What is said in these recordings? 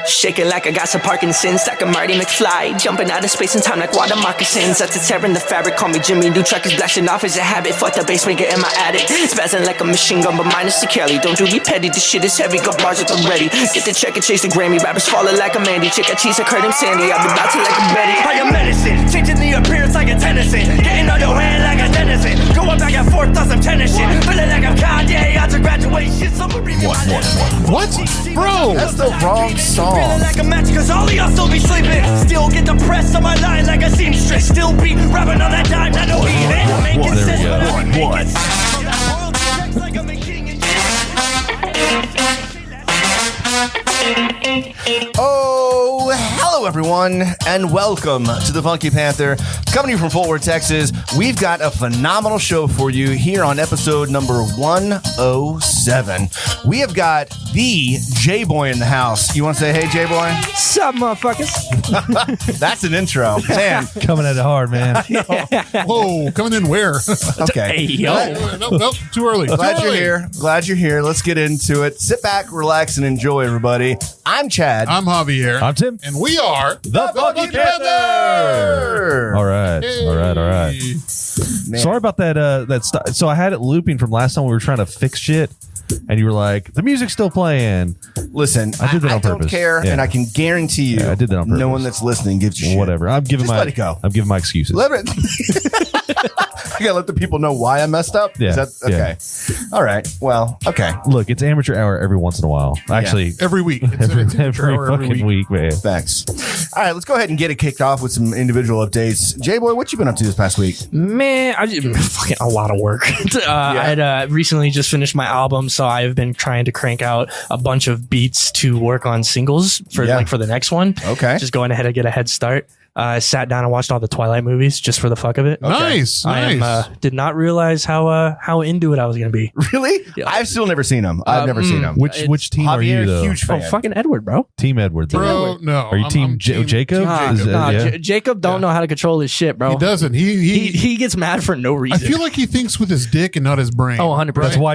Shaking like I got some Parkinson's, like a Marty McFly. Jumping out of space and time like water moccasins. That's a tear in the fabric, call me Jimmy. New truck is blasting off as a habit. Fuck the basement, get in my attic. Spazzing like a machine gun, but mine is securely. Don't do me petty, this shit is heavy. Got bars if I'm ready. Get the check and chase the Grammy. Rappers falling like a Mandy. Chick got cheese, I curd him Sandy. I've been bouncing like a Betty. I am medicine, changing the appearance like a Tennyson. Getting on your hand like a denizen. Going back and forth on some tennis shit. Feeling like I'm Kanye after graduation. What? Bro, that's the wrong song. Feeling like a match cause all of y'all still be sleeping. Still get depressed on my line like a seamstress. Still be rapping on that dime, I know he ain't making sense. Oh, hello everyone, and welcome to the Funky Panther. Coming to you from Fort Worth, Texas. We've got a phenomenal show for you here on episode number 107. We have got the JaeBoy in the house. You want to say, hey, JaeBoy? Sup, motherfuckers? That's an intro. Man. Coming at it hard, man. whoa, coming in where? Okay. Hey, yo. Nope, too early. Glad you're here. Glad you're here. Let's get into it. Sit back, relax, and enjoy, everybody. I'm Chad. I'm Javier. I'm Tim. And we are The Funky Panther. All right. Hey. All right. Man. Sorry about that. So I had it looping from last time we were trying to fix shit, and you were like, "The music's still playing." Listen, I did that on don't purpose. care, Yeah. and I can guarantee you, I did that on purpose. no one that's listening gives you shit. Whatever. I'm giving Just let it go. I'm giving my excuses. Let it. I gotta let the people know why I messed up. Yeah. Is that okay? All right. Well, okay. Look, it's amateur hour every once in a while. Actually, every week. every hour fucking week, man. Thanks. All right, let's go ahead and get it kicked off with some individual updates. JaeBoy, what you been up to this past week? Man, I just fucking a lot of work. I had recently just finished my album, so I've been trying to crank out a bunch of beats to work on singles for the next one. Okay. Just going ahead and get a head start. I sat down and watched all the Twilight movies just for the fuck of it. Nice. I did not realize how into it I was going to be. Really? Yeah. I've still never seen them. I've never seen them. Which team are you, though? Huge fan. Oh, fucking Edward, bro. Team Edward. Bro, no. Are you team Jacob? Jacob don't know how to control his shit, bro. He doesn't. He gets mad for no reason. I feel like he thinks with his dick and not his brain. Oh, 100%. That's why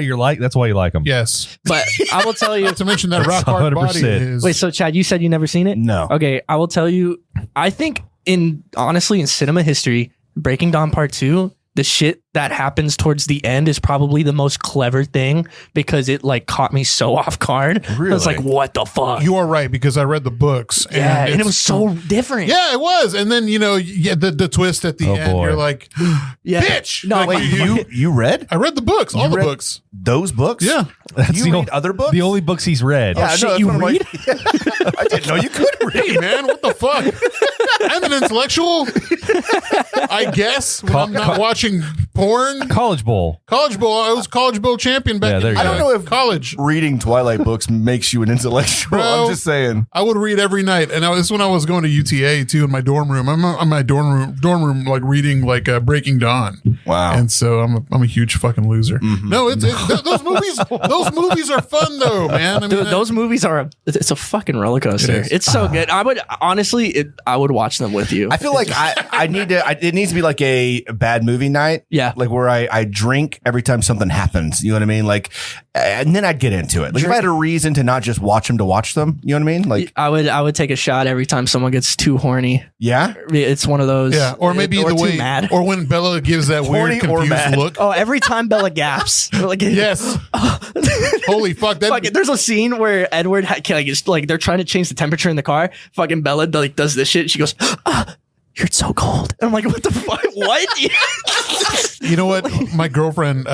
you like him. Yes. But I will tell you. Not to mention that rock hard body of 100%. his. Wait, so Chad, you said you never seen it? No. Okay, I will tell you. I think honestly in cinema history, Breaking Dawn Part 2, the shit that happens towards the end is probably the most clever thing because it like caught me so off guard. Really? I was like, what the fuck? You are right because I read the books. Yeah, and it it's- was so different. Yeah, it was. And then, the twist at the end, boy. you're like, Yeah. bitch. No, Like, wait, You read? I read the books, all You the read books. Those books? Yeah. That's You read other books? The only books he's read. Yeah, shit, no, you that's what I'm read? like- I didn't know you could Hey, read. man, what the fuck? I'm an intellectual, I guess, when I'm not watching porn. College Bowl. College Bowl. I was College Bowl champion back Yeah, there in you I don't know if college. reading Twilight books makes you an intellectual. Bro. I'm just saying. I would read every night, and this is when I was going to UTA too in my dorm room. I'm in my dorm room, like reading like Breaking Dawn. Wow. And so I'm a huge fucking loser. No, those movies are fun though, man. I mean, Dude, those movies it's a fucking roller coaster. It is. It's so good. I would honestly, I would watch them with you. I feel like it needs to be like a bad movie night. Yeah. Like where I drink every time something happens. You know what I mean? Like, and then I'd get into it. Like if I had a reason to not just watch them to watch them, you know what I mean? Like, I would take a shot every time someone gets too horny. yeah. It's one of those. yeah, or maybe or the too way, mad. or when Bella gives that Horny weird or confused mad? look. Oh, every time Bella gaps. Like, Yes. Holy fuck! Fucking, there's a scene where Edward it's like they're trying to change the temperature in the car. Fucking Bella like does this shit. She goes, "You're so cold." And I'm like, "What the fuck? What?" You know what? My girlfriend,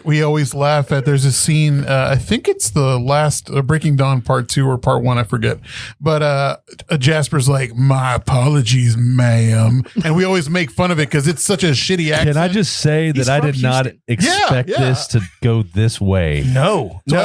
we always laugh at. There's a scene. I think it's the last Breaking Dawn Part 2 or Part 1. I forget. But Jasper's like, "My apologies, ma'am," and we always make fun of it because it's such a shitty accent. Can I just say He's that I from did not Houston. expect Yeah. this to go this way No. so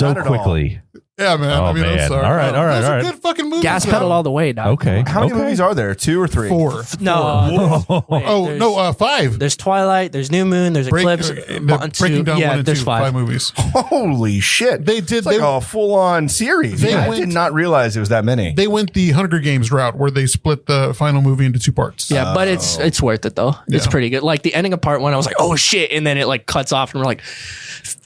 not at all. quickly? Yeah, man. Oh, I mean, I'm man. sorry. All right, all right, Those all are right. good fucking movies. Gas man. pedal all the way, dog. Okay. How many movies are there? 2 or 3? 4. No. wait, Oh there's- no, 5. There's Twilight. There's New Moon. There's Eclipse. Breaking 1, 2. Dawn Yeah, 1 and 2. there's 5. movies. Holy shit. They did. It's like a full-on series. They I went- did not realize it was that many. They went the Hunger Games route where they split the final movie into 2 parts. Yeah, but it's worth it though. It's Yeah. pretty good. Like the ending of Part 1, I was like, oh shit, and then it like cuts off, and we're like,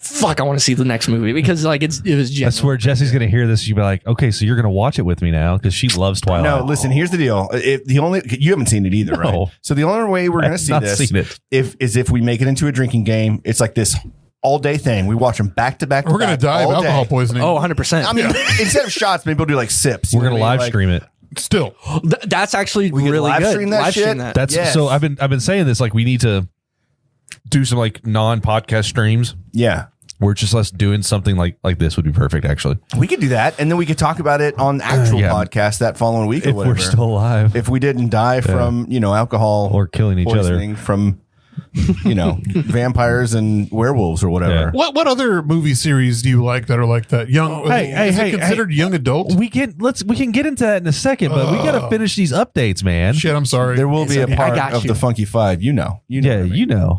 fuck, I want to see the next movie because like it was genuine. That's where Jesse's going to hear this. You'll be like, okay, so you're going to watch it with me now because she loves Twilight. No, listen. Here's the deal. You haven't seen it either, No. right? So the only way we're going to I've see not this seen it. if we make it into a drinking game. It's like this all day thing. We watch them back to back. We're going to die of alcohol poisoning. Oh, 100%. I mean, instead of shots, maybe we'll do like sips. We're going to live stream it. Still. That's actually We could really live good. stream that shit? that. That's Yes. so I've been saying this, like we need to do some like non-podcast streams Yeah. where it's just us doing something like this would be perfect actually. We could do that, and then we could talk about it on actual Yeah. podcast that following week or If whatever. we're still alive If we didn't die from alcohol or killing each other. poisoning from vampires and werewolves or whatever. Yeah. What other movie series do you like that are like that? Young? Hey, is hey, it considered young adult? We can get into that in a second, but we got to finish these updates, man. Shit, I'm sorry. There will be a okay. I part got of you. the Funky Five. You know. Yeah, what I mean. you know.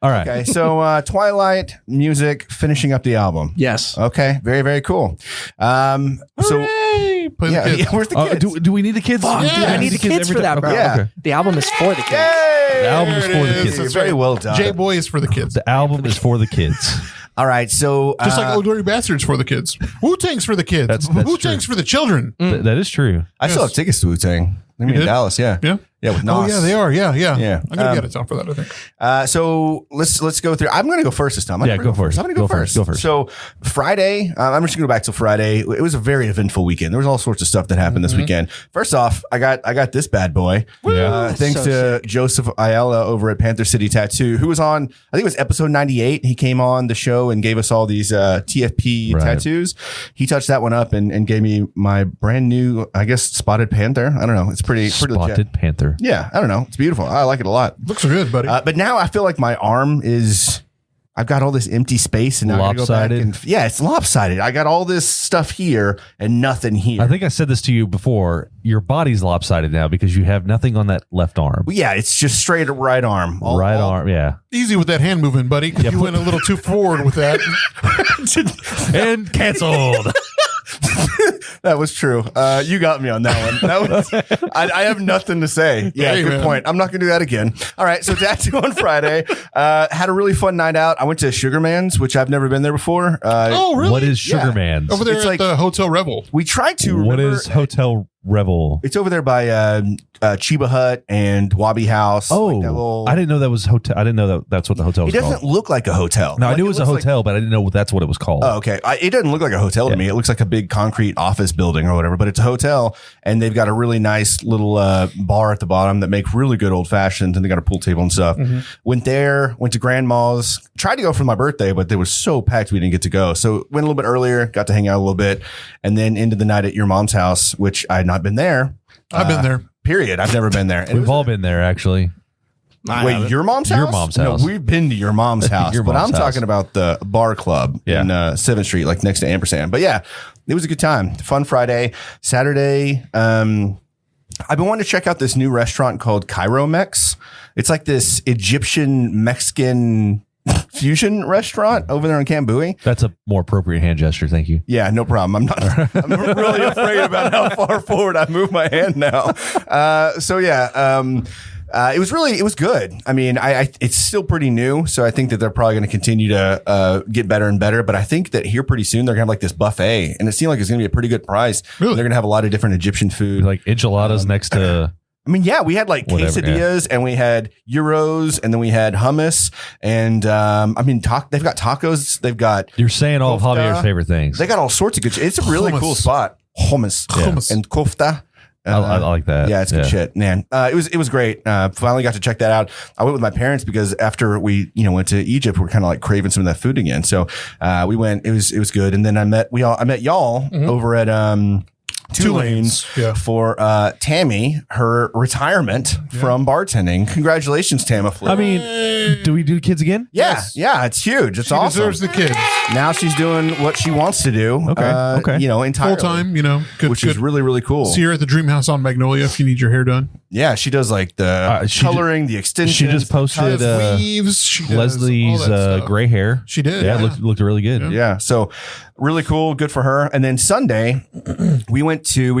All right. Okay, so Twilight music, finishing up the album. Yes. Okay, very, very cool. So Hooray! Play the yeah, kids. yeah, where's the kids? Do we need the kids? Fuck, Yeah. dude, I need the kids every for that, time? bro. Okay, Yeah. okay. The album is for the kids. Yay! The album is There for it the is. kids. It's very well done. JaeBoy is for the kids. The album is for the kids. All right, so Just like Oh Dirty Bastards for the kids. Wu-Tang's for the kids. That's Wu-Tang's true. for the children. That is true. I still have tickets to Wu-Tang. I mean, did? Dallas, yeah. Yeah. Yeah, with Oh Nas. yeah, they are. Yeah. Yeah. I'm gonna get it down for that. I think. So let's go through. I'm going to go first this time. I'm Yeah, gonna go first. I'm going to go first. Go first. So Friday, I'm just going to go back till Friday. It was a very eventful weekend. There was all sorts of stuff that happened this weekend. First off, I got this bad boy. Yeah. Thanks So to Joseph Ayala over at Panther City Tattoo, who was on, I think it was episode 98. He came on the show and gave us all these TFP Right. tattoos. He touched that one up and gave me my brand new, I guess, Spotted Panther. I don't know. It's pretty legit. Spotted Panther. Yeah, I don't know. It's beautiful. I like it a lot. Looks good, buddy. But now I feel like my arm is, I've got all this empty space and now I gotta go back Lopsided? and, yeah, it's lopsided. I got all this stuff here and nothing here. I think I said this to you before. Your body's lopsided now because you have nothing on that left arm. Well, yeah, it's just straight right arm. Right arm, yeah. Easy with that hand movement, buddy. 'Cause you went a little too forward with that. And canceled. That was true. You got me on that one. That was, I have nothing to say. Yeah, Hey, good man. point. I'm not going to do that again. All right. So tattoo on Friday. Had a really fun night out. I went to Sugar Man's, which I've never been there before. Oh, really? What is Sugar Yeah. Man's? Over there It's at like- the Hotel Revel. We tried to. What remember- is Hotel Revel? It's over there by Chiba Hut and Wabi House. Oh, like that little- I didn't know that was hotel. I didn't know that that's what the hotel It was doesn't called. look like a hotel. No, I Like, knew it was a looks like- hotel, but I didn't know that's what it was called. Oh, okay. It doesn't look like a hotel to me. It looks like a big concrete office building or whatever, but it's a hotel, and they've got a really nice little bar at the bottom that make really good old fashions, and they got a pool table and stuff. Went there, went to Grandma's, tried to go for my birthday, but they were so packed we didn't get to go. So went a little bit earlier, got to hang out a little bit, and then into the night at your mom's house, which I had not been there. I've been there. Period. I've never been there. And it We've was- all been there, actually. Wait, your mom's house? Your mom's house. No, we've been to your mom's house, Your but mom's I'm house. talking about the bar club Yeah. in 7th Street, like next to Ampersand. But yeah, it was a good time. Fun Friday. Saturday, I've been wanting to check out this new restaurant called Cairo Mex. It's like this Egyptian Mexican fusion restaurant over there in Cambui. That's a more appropriate hand gesture. Thank you. Yeah, no problem. I'm really afraid about how far forward I move my hand now. It was good. I mean, it's still pretty new, so I think that they're probably going to continue to get better and better. But I think that here pretty soon they're going to have like this buffet, and it seemed like it's going to be a pretty good price. Really? They're going to have a lot of different Egyptian food. Like enchiladas next to. I mean, yeah, we had like Whatever, quesadillas and we had gyros and then we had hummus and they've got tacos. They've got You're saying all of Kofta. Javier's favorite things. they got all sorts of good shit. It's a really Hummus. cool spot. Hummus, Hummus. and kofta. I like that. Yeah, it's good shit, man. It was great. Finally got to check that out. I went with my parents because after we went to Egypt, we're kind of like craving some of that food again. So we went. It was good. And then I met y'all over at Two Lanes Yeah. for Tammy, her retirement from bartending. Congratulations, Tamiflu. I mean, do we do kids again? yeah, it's huge. It's She awesome. deserves the kids. Now she's doing what she wants to do. Okay. Entirely. Full time, good. Which good. is really, really cool. See her at the Dream House on Magnolia if you need your hair done. Yeah, she does like the she coloring, the extension. She just posted Weaves. She does all Leslie's that stuff. gray hair. She did. Yeah, it looked really good. Yeah, so really cool, good for her. And then Sunday, we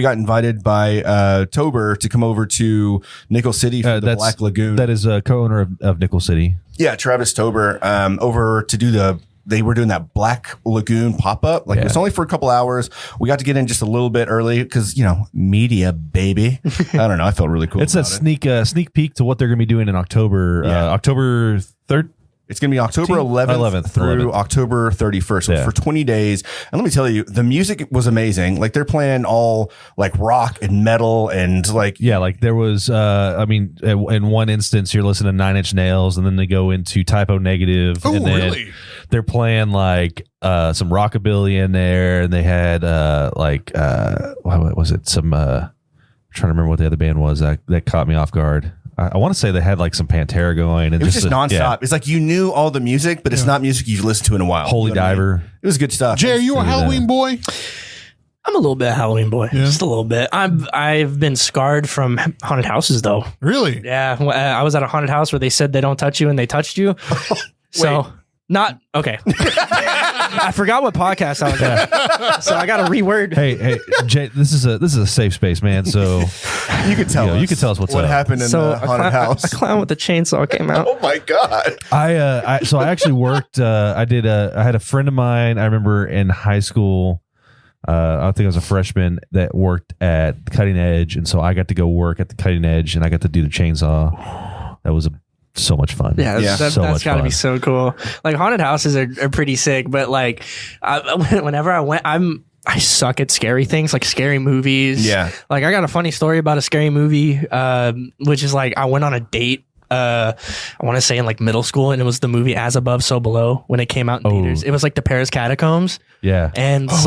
got invited by Tober to come over to Nickel City for the That's Black Lagoon. That is a co-owner of Nickel City. Yeah, Travis Tober over to do the they were doing that Black Lagoon pop up. Like it was only for a couple hours. We got to get in just a little bit early because media, baby. I don't know. I felt really cool. It's a sneak peek to what they're going to be doing in October. October 3rd. It's going to be October 11th through October 31st. So for 20 days. And let me tell you, the music was amazing. Like they're playing all like rock and metal and like. Yeah, like there was, in one instance, you're listening to 9 Inch Nails and then they go into Typo Negative. Oh, and then really? They're playing like some rockabilly in there. And they had what was it? I'm trying to remember what the other band was that caught me off guard. I want to say they had like some Pantera going. And it was just nonstop. Yeah. It's like you knew all the music, but it's not music you've listened to in a while. Holy Diver. I mean? It was good stuff. Jay, are you a Halloween boy? I'm a little bit a Halloween boy, just a little bit. I've been scarred from haunted houses though. Really? Yeah, I was at a haunted house where they said they don't touch you and they touched you. So not okay. I forgot what podcast I was at, so I got to reword. Hey, Jay, this is a safe space, man. So you can tell us. You can tell us what happened in the haunted house. A clown with a chainsaw came out. Oh my god! I actually worked. I had a friend of mine. I remember in high school. I think I was a freshman that worked at Cutting Edge, and so I got to go work at the Cutting Edge, and I got to do the chainsaw. That was so much fun. Yeah, that's got to be so cool. Like haunted houses are pretty sick, but like whenever I went, I suck at scary things, like scary movies. Yeah, like I got a funny story about a scary movie, which is like I went on a date. I want to say in like middle school, and it was the movie As Above, So Below when it came out in theaters. It was like the Paris Catacombs. Yeah, and it's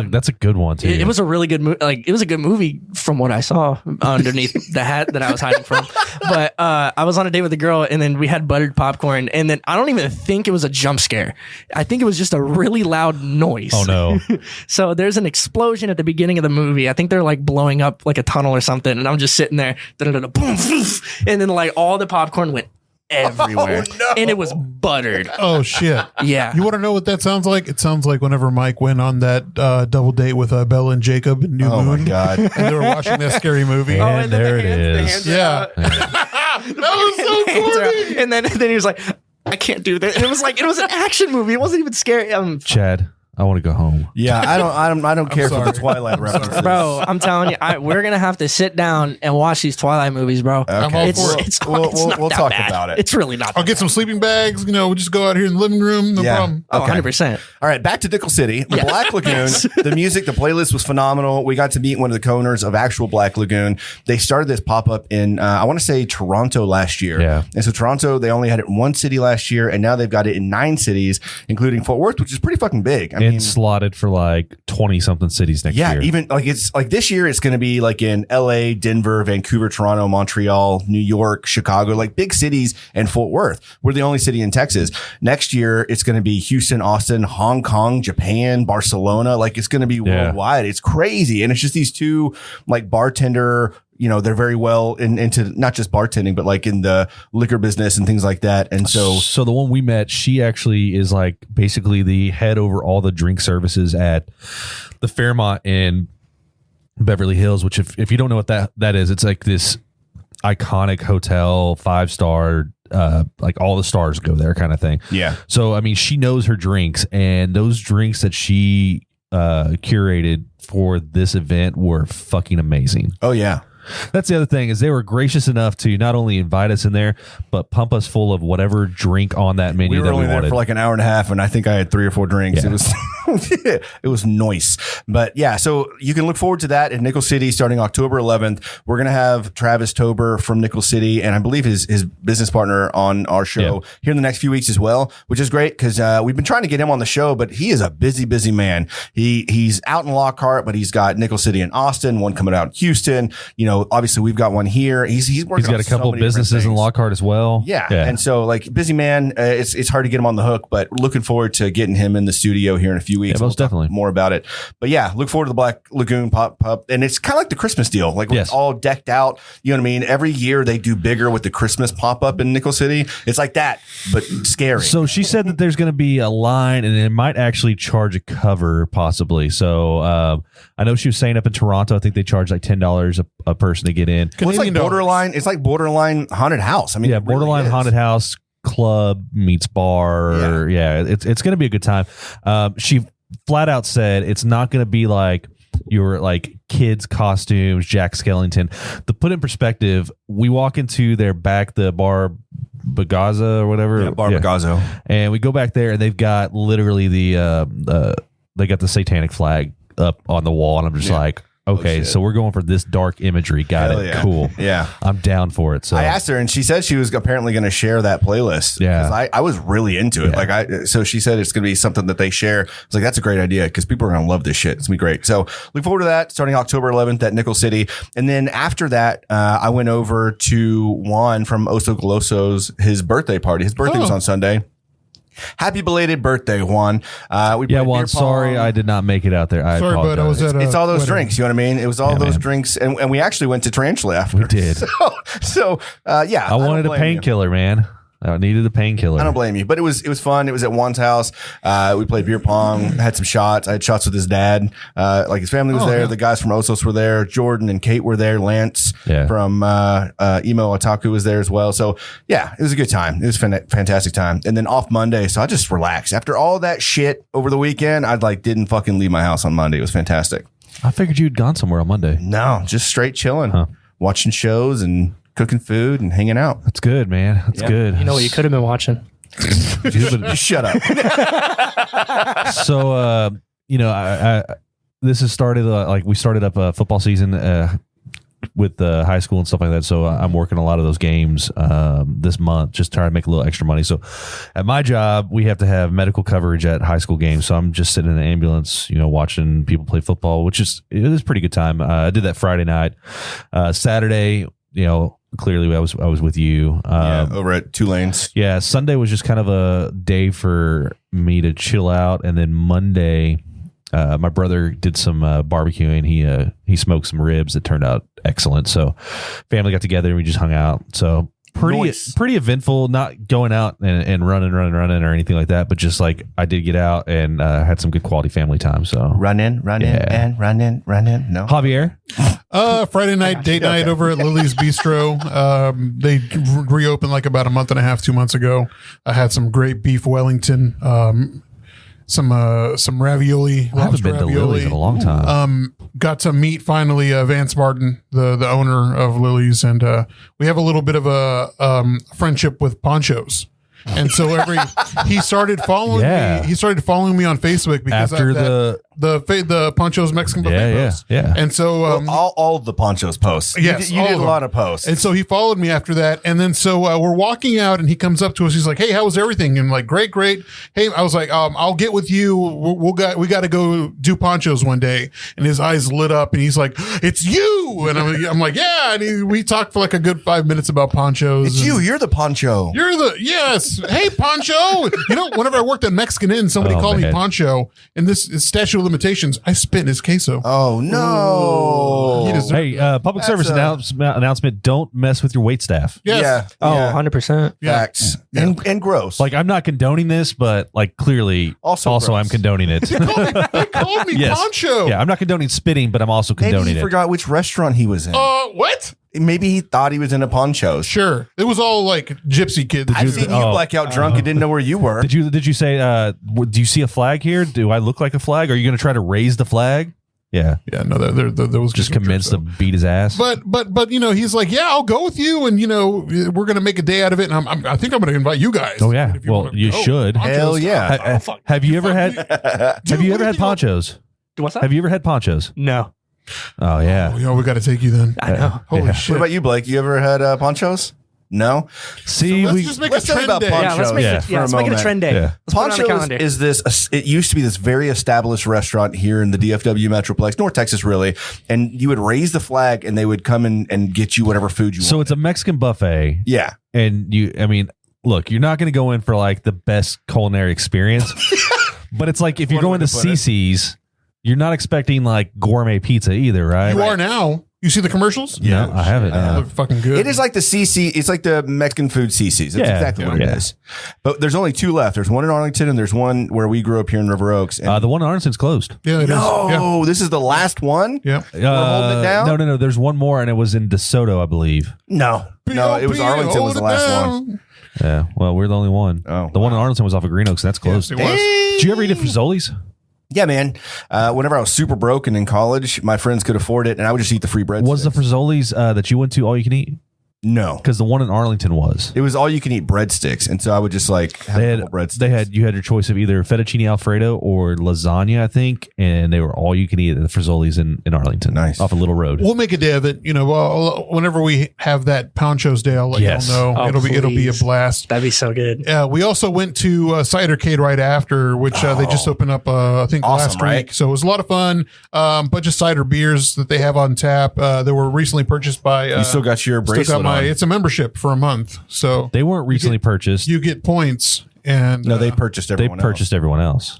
that's a good one too. It was a really good movie. Like it was a good movie from what I saw underneath the hat that I was hiding from. But I was on a date with a girl, and then we had buttered popcorn, and then I don't even think it was a jump scare. I think it was just a really loud noise. Oh no! So there's an explosion at the beginning of the movie. I think they're like blowing up like a tunnel or something, and I'm just sitting there, boom, and then like all the popcorn went everywhere. Oh, no. And it was buttered. Oh shit! Yeah. You want to know what that sounds like? It sounds like whenever Mike went on that double date with Bella and Jacob in New Moon. Oh my god! And they were watching that scary movie. And there it is. Yeah. That was so corny. And then he was like, I can't do this. And it was an action movie. It wasn't even scary. Chad, I want to go home. Yeah, I don't care for the Twilight references, bro. I'm telling you, we're gonna have to sit down and watch these Twilight movies, bro. Okay. I'm all for it. We'll talk about it. It's really not. I'll get some sleeping bags. We'll just go out here in the living room. No problem. Oh, 100%. All right, back to Nickel City. The Black Lagoon, the music, the playlist was phenomenal. We got to meet one of the co-owners of actual Black Lagoon. They started this pop-up in, I want to say Toronto last year. Yeah. And so Toronto, they only had it in one city last year, and now they've got it in 9 cities, including Fort Worth, which is pretty fucking big. I mean, slotted for like 20 something cities next year. Yeah, even like it's like this year it's going to be like in LA, Denver, Vancouver, Toronto, Montreal, New York, Chicago, like big cities, and Fort Worth. We're the only city in Texas. Next year it's going to be Houston, Austin, Hong Kong, Japan, Barcelona. Like it's going to be worldwide. It's crazy. And it's just these two like bartender, they're very well into not just bartending, but like in the liquor business and things like that. And so the one we met, she actually is like basically the head over all the drink services at the Fairmont in Beverly Hills, which if you don't know what that is, it's like this iconic hotel, 5-star, like all the stars go there kind of thing. Yeah. So, I mean, she knows her drinks, and those drinks that she curated for this event were fucking amazing. Oh yeah. That's the other thing, is they were gracious enough to not only invite us in there, but pump us full of whatever drink on that menu we were that only we there wanted. for like an hour and a half, and I think I had 3 or 4 drinks. Yeah. It was it was nice. But yeah, so you can look forward to that in Nickel City starting October 11th. We're going to have Travis Tober from Nickel City, and I believe his business partner on our show here in the next few weeks as well, which is great because we've been trying to get him on the show, but he is a busy man. He's out in Lockhart, but he's got Nickel City in Austin, one coming out in Houston. Obviously we've got one here. He's working. He's got on a couple so of businesses in Lockhart as well. Yeah. And so like busy man, it's hard to get him on the hook, but looking forward to getting him in the studio here in a few weeks. Yeah, most definitely. More about it. But yeah, look forward to the Black Lagoon pop up. And it's kind of like the Christmas deal. Like it's all decked out. You know what I mean? Every year they do bigger with the Christmas pop up in Nickel City. It's like that, but scary. So she said that there's going to be a line, and it might actually charge a cover possibly. So I know she was saying up in Toronto, I think they charge like $10 a person to get in. Well, it's like borderline. It's like borderline haunted house. I mean, yeah, borderline haunted house, club meets bar. Yeah, it's going to be a good time. She flat out said it's not going to be like your like kids costumes, Jack Skellington. To put in perspective, we walk into their back, the bar Bagaza or whatever. Yeah, Bar Bagazo. And we go back there and they've got literally they got the satanic flag up on the wall. And I'm just like, okay, so we're going for this dark imagery. Got Hell it. yeah. Cool. Yeah. I'm down for it. So I asked her, and she said she was apparently going to share that playlist. Yeah. 'Cause I was really into it. So she said it's going to be something that they share. I was like, that's a great idea because people are going to love this shit. It's going to be great. So look forward to that starting October 11th at Nickel City. And then after that, I went over to Juan from Oso Goloso's, his birthday party. His birthday was on Sunday. Happy belated birthday, Juan. We played Juan, beer sorry pong. I did not make it out there. I Sorry, apologize. but I was at It's all those wedding. drinks. You know what I mean? It was all those man. drinks. And we actually went to Tarantula after. We did. So yeah. I wanted a painkiller, man. I needed a painkiller. I don't blame you, but it was fun. It was at Juan's house. We played beer pong, had some shots. I had shots with his dad. Like his family was there. yeah. The guys from Osos were there. Jordan and Kate were there. Lance from Emo Otaku was there as well. So yeah, it was a good time. It was a fantastic time. And then off Monday, so I just relaxed after all that shit over the weekend. I didn't fucking leave my house on Monday. It was fantastic. I figured you'd gone somewhere on Monday. No, just straight chilling, watching shows and cooking food and hanging out. That's good, man. That's good. You know what you could have been watching? Just shut up. So, I this has started like we started up a football season with high school and stuff like that. So I'm working a lot of those games this month, just trying to make a little extra money. So at my job, we have to have medical coverage at high school games. So I'm just sitting in an ambulance, watching people play football, which is a pretty good time. I did that Friday night. Saturday, clearly I was with you Over at Tulane's. Yeah, Sunday was just kind of a day for me to chill out, and then Monday my brother did some barbecuing. He smoked some ribs that turned out excellent. So family got together and we just hung out. So pretty eventful, not going out and running or anything like that, but just like I did get out and had some good quality family time. So Run in. No. Javier. Friday night, date night over at Lily's Bistro. They reopened like about a month and a half, 2 months ago. I had some great beef Wellington, some ravioli. I haven't been to Lily's in a long time. Got to meet finally Vance Martin, the owner of Lily's, and we have a little bit of a friendship with ponchos. And so he started following me. He started following me on Facebook because After the Ponchos Mexican buffet post. Yeah. And so all the Ponchos posts. Yes, you all did of a them. lot of posts. And so he followed me after that. And then so we're walking out and he comes up to us. He's like, "Hey, how was everything?" And I'm like, great. Hey, I was like, I'll get with you. We got to go do ponchos one day. And his eyes lit up and he's like, "It's you." And I'm like, "Yeah." And we talked for like a good 5 minutes about ponchos. It's you. You're the poncho. Yes. Hey, Poncho. Whenever I worked at Mexican Inn, somebody called me Poncho. And this is statute of limitations. I spit in his queso. Oh, no. He deserved Hey, public service announcement: don't mess with your wait staff. Yes. Yeah. Oh, yeah. 100%. Facts. And gross. Like, I'm not condoning this, but like clearly, Also gross. I'm condoning it. They called me Yes. Poncho. Yeah, I'm not condoning spitting, but I'm also Maybe condoning he it. forgot which restaurant he was in. What? Maybe he thought he was in a ponchos. Sure. It was all like gypsy kids. I've seen you blackout drunk and didn't know where you were. Did you say? Do you see a flag here? Do I look like a flag? Are you going to try to raise the flag? Yeah, Yeah, no, there was just no commence jerk, to beat his ass. But he's like, "Yeah, I'll go with you, and we're gonna make a day out of it." And I think I'm gonna invite you guys. Oh, yeah. If Well, wanna you go. should. Ponchos. Hell yeah. Have you ever had? Have you what ever if had you- ponchos? What's that? Have you ever had ponchos? No. Oh yeah. We got to take you then. I know. Holy What shit! about you, Blake? You ever had ponchos? No. See, Let's we just make let's a tell you trend about day. ponchos. Yeah, let's make Yeah. it. For Yeah, a let's make it a moment. trend day. Yeah. Let's put it on the Ponchos calendar. is this. It used to be this very established restaurant here in the DFW Metroplex, North Texas, really. And you would raise the flag, and they would come and get you whatever food you so want. it's a Mexican buffet, Yeah, and look, you're not going to go in for like the best culinary experience, but it's like if you're One going way to to put it. CC's, you're not expecting like gourmet pizza either, right? You are now. You see the commercials? No, I haven't. They look fucking good. it is like the CC. It's like the Mexican food CC's. That's Yeah, exactly what it yeah. is. But there's only two left. There's one in Arlington, and there's one where we grew up here in River Oaks. And The one in Arlington's closed. Yeah, it is. no, this is the last one. Yeah. We're holding it down? No. There's one more, and it was in DeSoto, I believe. No, it was PLP, Arlington was the hold it last down. one. Yeah. Well, we're the only one. Oh, the one in Arlington was off of Green Oaks, and that's closed. Yes, it was. Did you ever eat at Frizoli's? Yeah, man. Whenever I was super broke and in college, my friends could afford it, and I would just eat the free bread. Was the Frizoli's that you went to all you can eat? No, Because the one in Arlington was. it was all you can eat breadsticks, and so I would just like have a couple breadsticks. You had your choice of either fettuccine alfredo or lasagna, I think, and they were all you can eat at the Frizoli's in Arlington. Nice. Off a little road. We'll make a day of it. You know, well, whenever we have that Ponchos Day, I'll let Yes. y'all know. Oh, it'll be a please. blast. That'd be so good. We also went to Cidercade right after, which they just opened up, I think, Awesome, last right? week. So it was a lot of fun. Bunch of cider beers that they have on tap. They were recently purchased by. You still got your bracelet on. It's a membership for a month. So They weren't recently purchased. you get points. And No, they purchased They everyone purchased everyone else.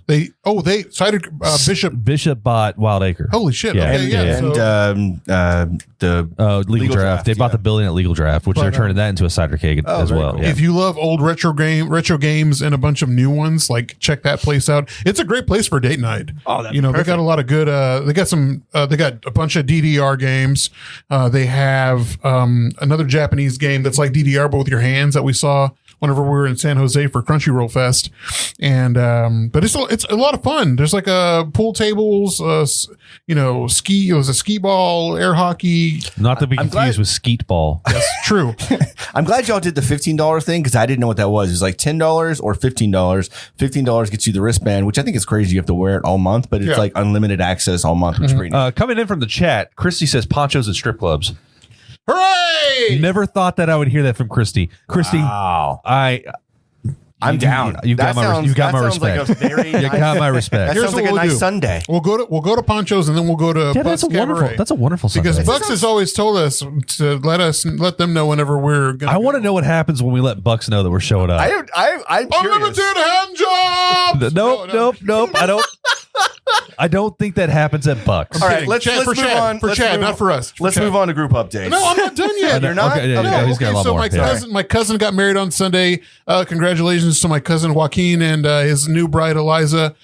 cider Bishop. Bishop bought Wild Acre. Holy shit. Yeah. Okay, yeah. and So the Legal Draft. They bought yeah. the building at Legal Draft, which they're turning that into a cider cake as very well. cool. Yeah. if you love old retro games and a bunch of new ones, like check that place out. It's a great place for date night. Oh, that'd you be know, they got a lot of good. They got a bunch of DDR games. They have another Japanese game that's like DDR but with your hands that we saw whenever we were in San Jose for Crunchyroll Fest. And but it's a lot of fun. There's like pool tables, ski. It was a skee ball, air hockey. Not to be I'm confused glad- with skeet ball. That's true. I'm glad y'all did the $15 thing because I didn't know what that was. It was like $10 or $15. $15 gets you the wristband, which I think is crazy. You have to wear it all month, but it's Yeah. like unlimited access all month, which is pretty neat. Coming in from the chat, Christy says ponchos and strip clubs. Hooray! Never thought that I would hear that from Christy. Christy, Wow. I'm down. You got my sounds like respect. a very You got my That respect. Here's sounds like what a we'll nice do. Sunday. We'll go to Ponchos and then we'll go to Yeah, Buck's that's a wonderful. Cabaret. That's a wonderful Because Sunday. Bucks has always told us to let them know whenever we're gonna. I want to know what happens when we let Bucks know that we're showing up. I'm curious. Unlimited hand jobs. Nope. I don't think that happens at Bucks. All right, kidding. let's Chad, for move Chad, on. for Let's Chad, move not on. for us. For Let's Chad. move on to group updates. No, I'm not done yet. You're not? Okay, yeah, he's got a lot so more. my cousin got married on Sunday. Congratulations to my cousin Joaquin and his new bride Eliza.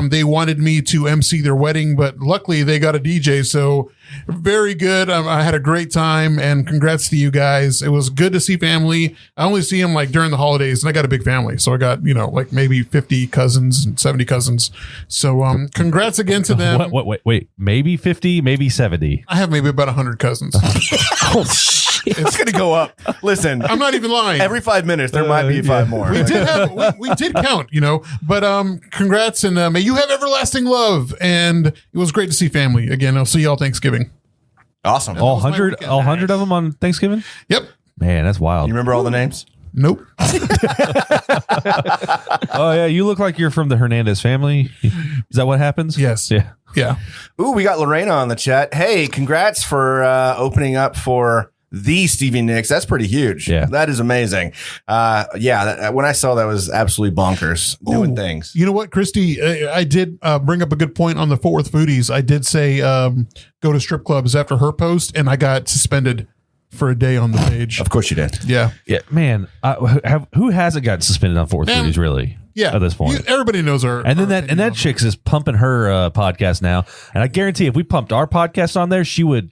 They wanted me to MC their wedding, but luckily they got a DJ. So very good. I had a great time, and congrats to you guys. It was good to see family. I only see them like during the holidays, and I got a big family, so I got like maybe 50 cousins and 70 cousins. So congrats again to them. Wait. Maybe 50, maybe 70. I have maybe about 100 cousins. Oh shit! It's going to go up. Listen, I'm not even lying. every 5 minutes, there might be 5 more. We did count, but congrats, and may you have everlasting love. And it was great to see family again. I'll see y'all Thanksgiving. Awesome. All was my 100, weekend. all 100 of them on Thanksgiving. Yep. Man, that's wild. You remember all the names? Nope. Oh yeah, you look like you're from the Hernandez family. Is that what happens? Yes. Yeah. Yeah. Ooh, we got Lorena on the chat. Hey, congrats for opening up for the Stevie Nicks. That's pretty huge. Yeah. That is amazing. When I saw that was absolutely bonkers. Doing Ooh, things. You know what, Christy? I did bring up a good point on the Fort Worth Foodies. I did say go to strip clubs after her post, and I got suspended for a day on the page. Of course you did. Yeah. Yeah, man. Who hasn't gotten suspended on Fort Worth Man, Foodies really? Yeah. At this point. Everybody knows her. And then her that opinion chick's is pumping her podcast now, and I guarantee if we pumped our podcast on there, she would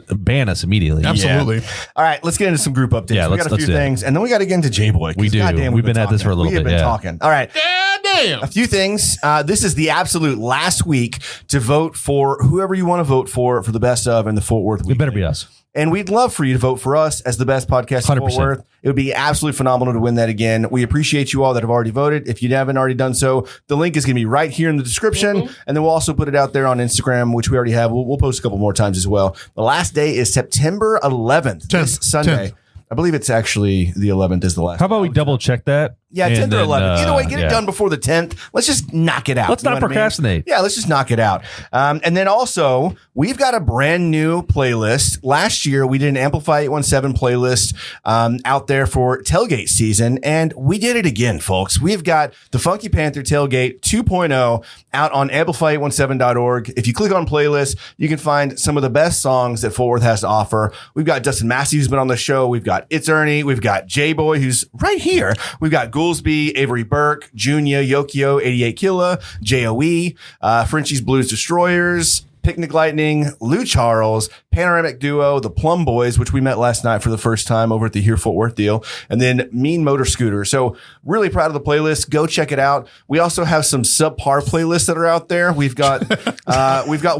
ban us immediately. Absolutely. All right, let's get into some group updates. Yeah, we got a let's few do it. things, and then we got to get into JaeBoy. 'cause We do. goddamn, We've been at this for a little We have bit, been yeah. talking. All right. God damn. A few things. This is the absolute last week to vote for whoever you want to vote for the best of in the Fort Worth It week. better be us. And we'd love for you to vote for us as the best podcast in Fort 100%. Worth. It would be absolutely phenomenal to win that again. We appreciate you all that have already voted. If you haven't already done so, the link is going to be right here in the description. And then we'll also put it out there on Instagram, which we already have. We'll post a couple more times as well. The last day is September 11th, this 10th. Sunday. 10th. I believe it's actually the 11th is the last. How about we double check that? Yeah, And 10th or then, 11th. Either way, get yeah. it done before the 10th. Let's just knock it out. Let's You know not what I mean? procrastinate. Yeah, let's just knock it out. And then also, we've got a brand new playlist. Last year, we did an Amplify 817 playlist out there for tailgate season, and we did it again, folks. We've got the Funky Panther Tailgate 2.0 out on amplify817.org. If you click on playlist, you can find some of the best songs that Fort Worth has to offer. We've got Dustin Massey, who's been on the show. We've got It's Ernie. We've got JaeBoy, who's right here. We've got Goolsby, Avery Burke, Junia, Yokio, 88 Killa, JOE, Frenchie's Blues Destroyers, Picnic Lightning, Lou Charles, Panoramic Duo, the Plum Boys, which we met last night for the first time over at the Here Fort Worth deal, and then Mean Motor Scooter. So really proud of the playlist. Go check it out. We also have some subpar playlists that are out there. We've got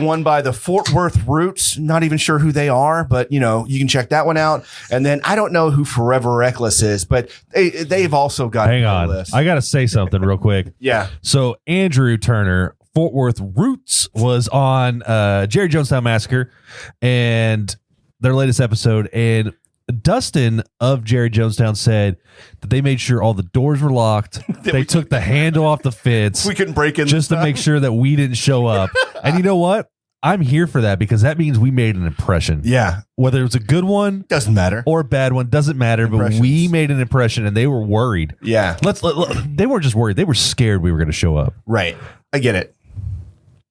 one by the Fort Worth Roots. Not even sure who they are, but you can check that one out. And then I don't know who Forever Reckless is, but they've also got Hang a on. playlist. I got to say something real quick. Yeah. So Andrew Turner, Fort Worth Roots, was on Jerry Jonestown Massacre and their latest episode. And Dustin of Jerry Jonestown said that they made sure all the doors were locked. They took the handle off the fence. We couldn't break in just to make sure that we didn't show up. And you know what? I'm here for that because that means we made an impression. Yeah. Whether it was a good one Doesn't matter. or a bad one, doesn't matter. But we made an impression and they were worried. Yeah. They weren't just worried. They were scared we were going to show up. Right. I get it.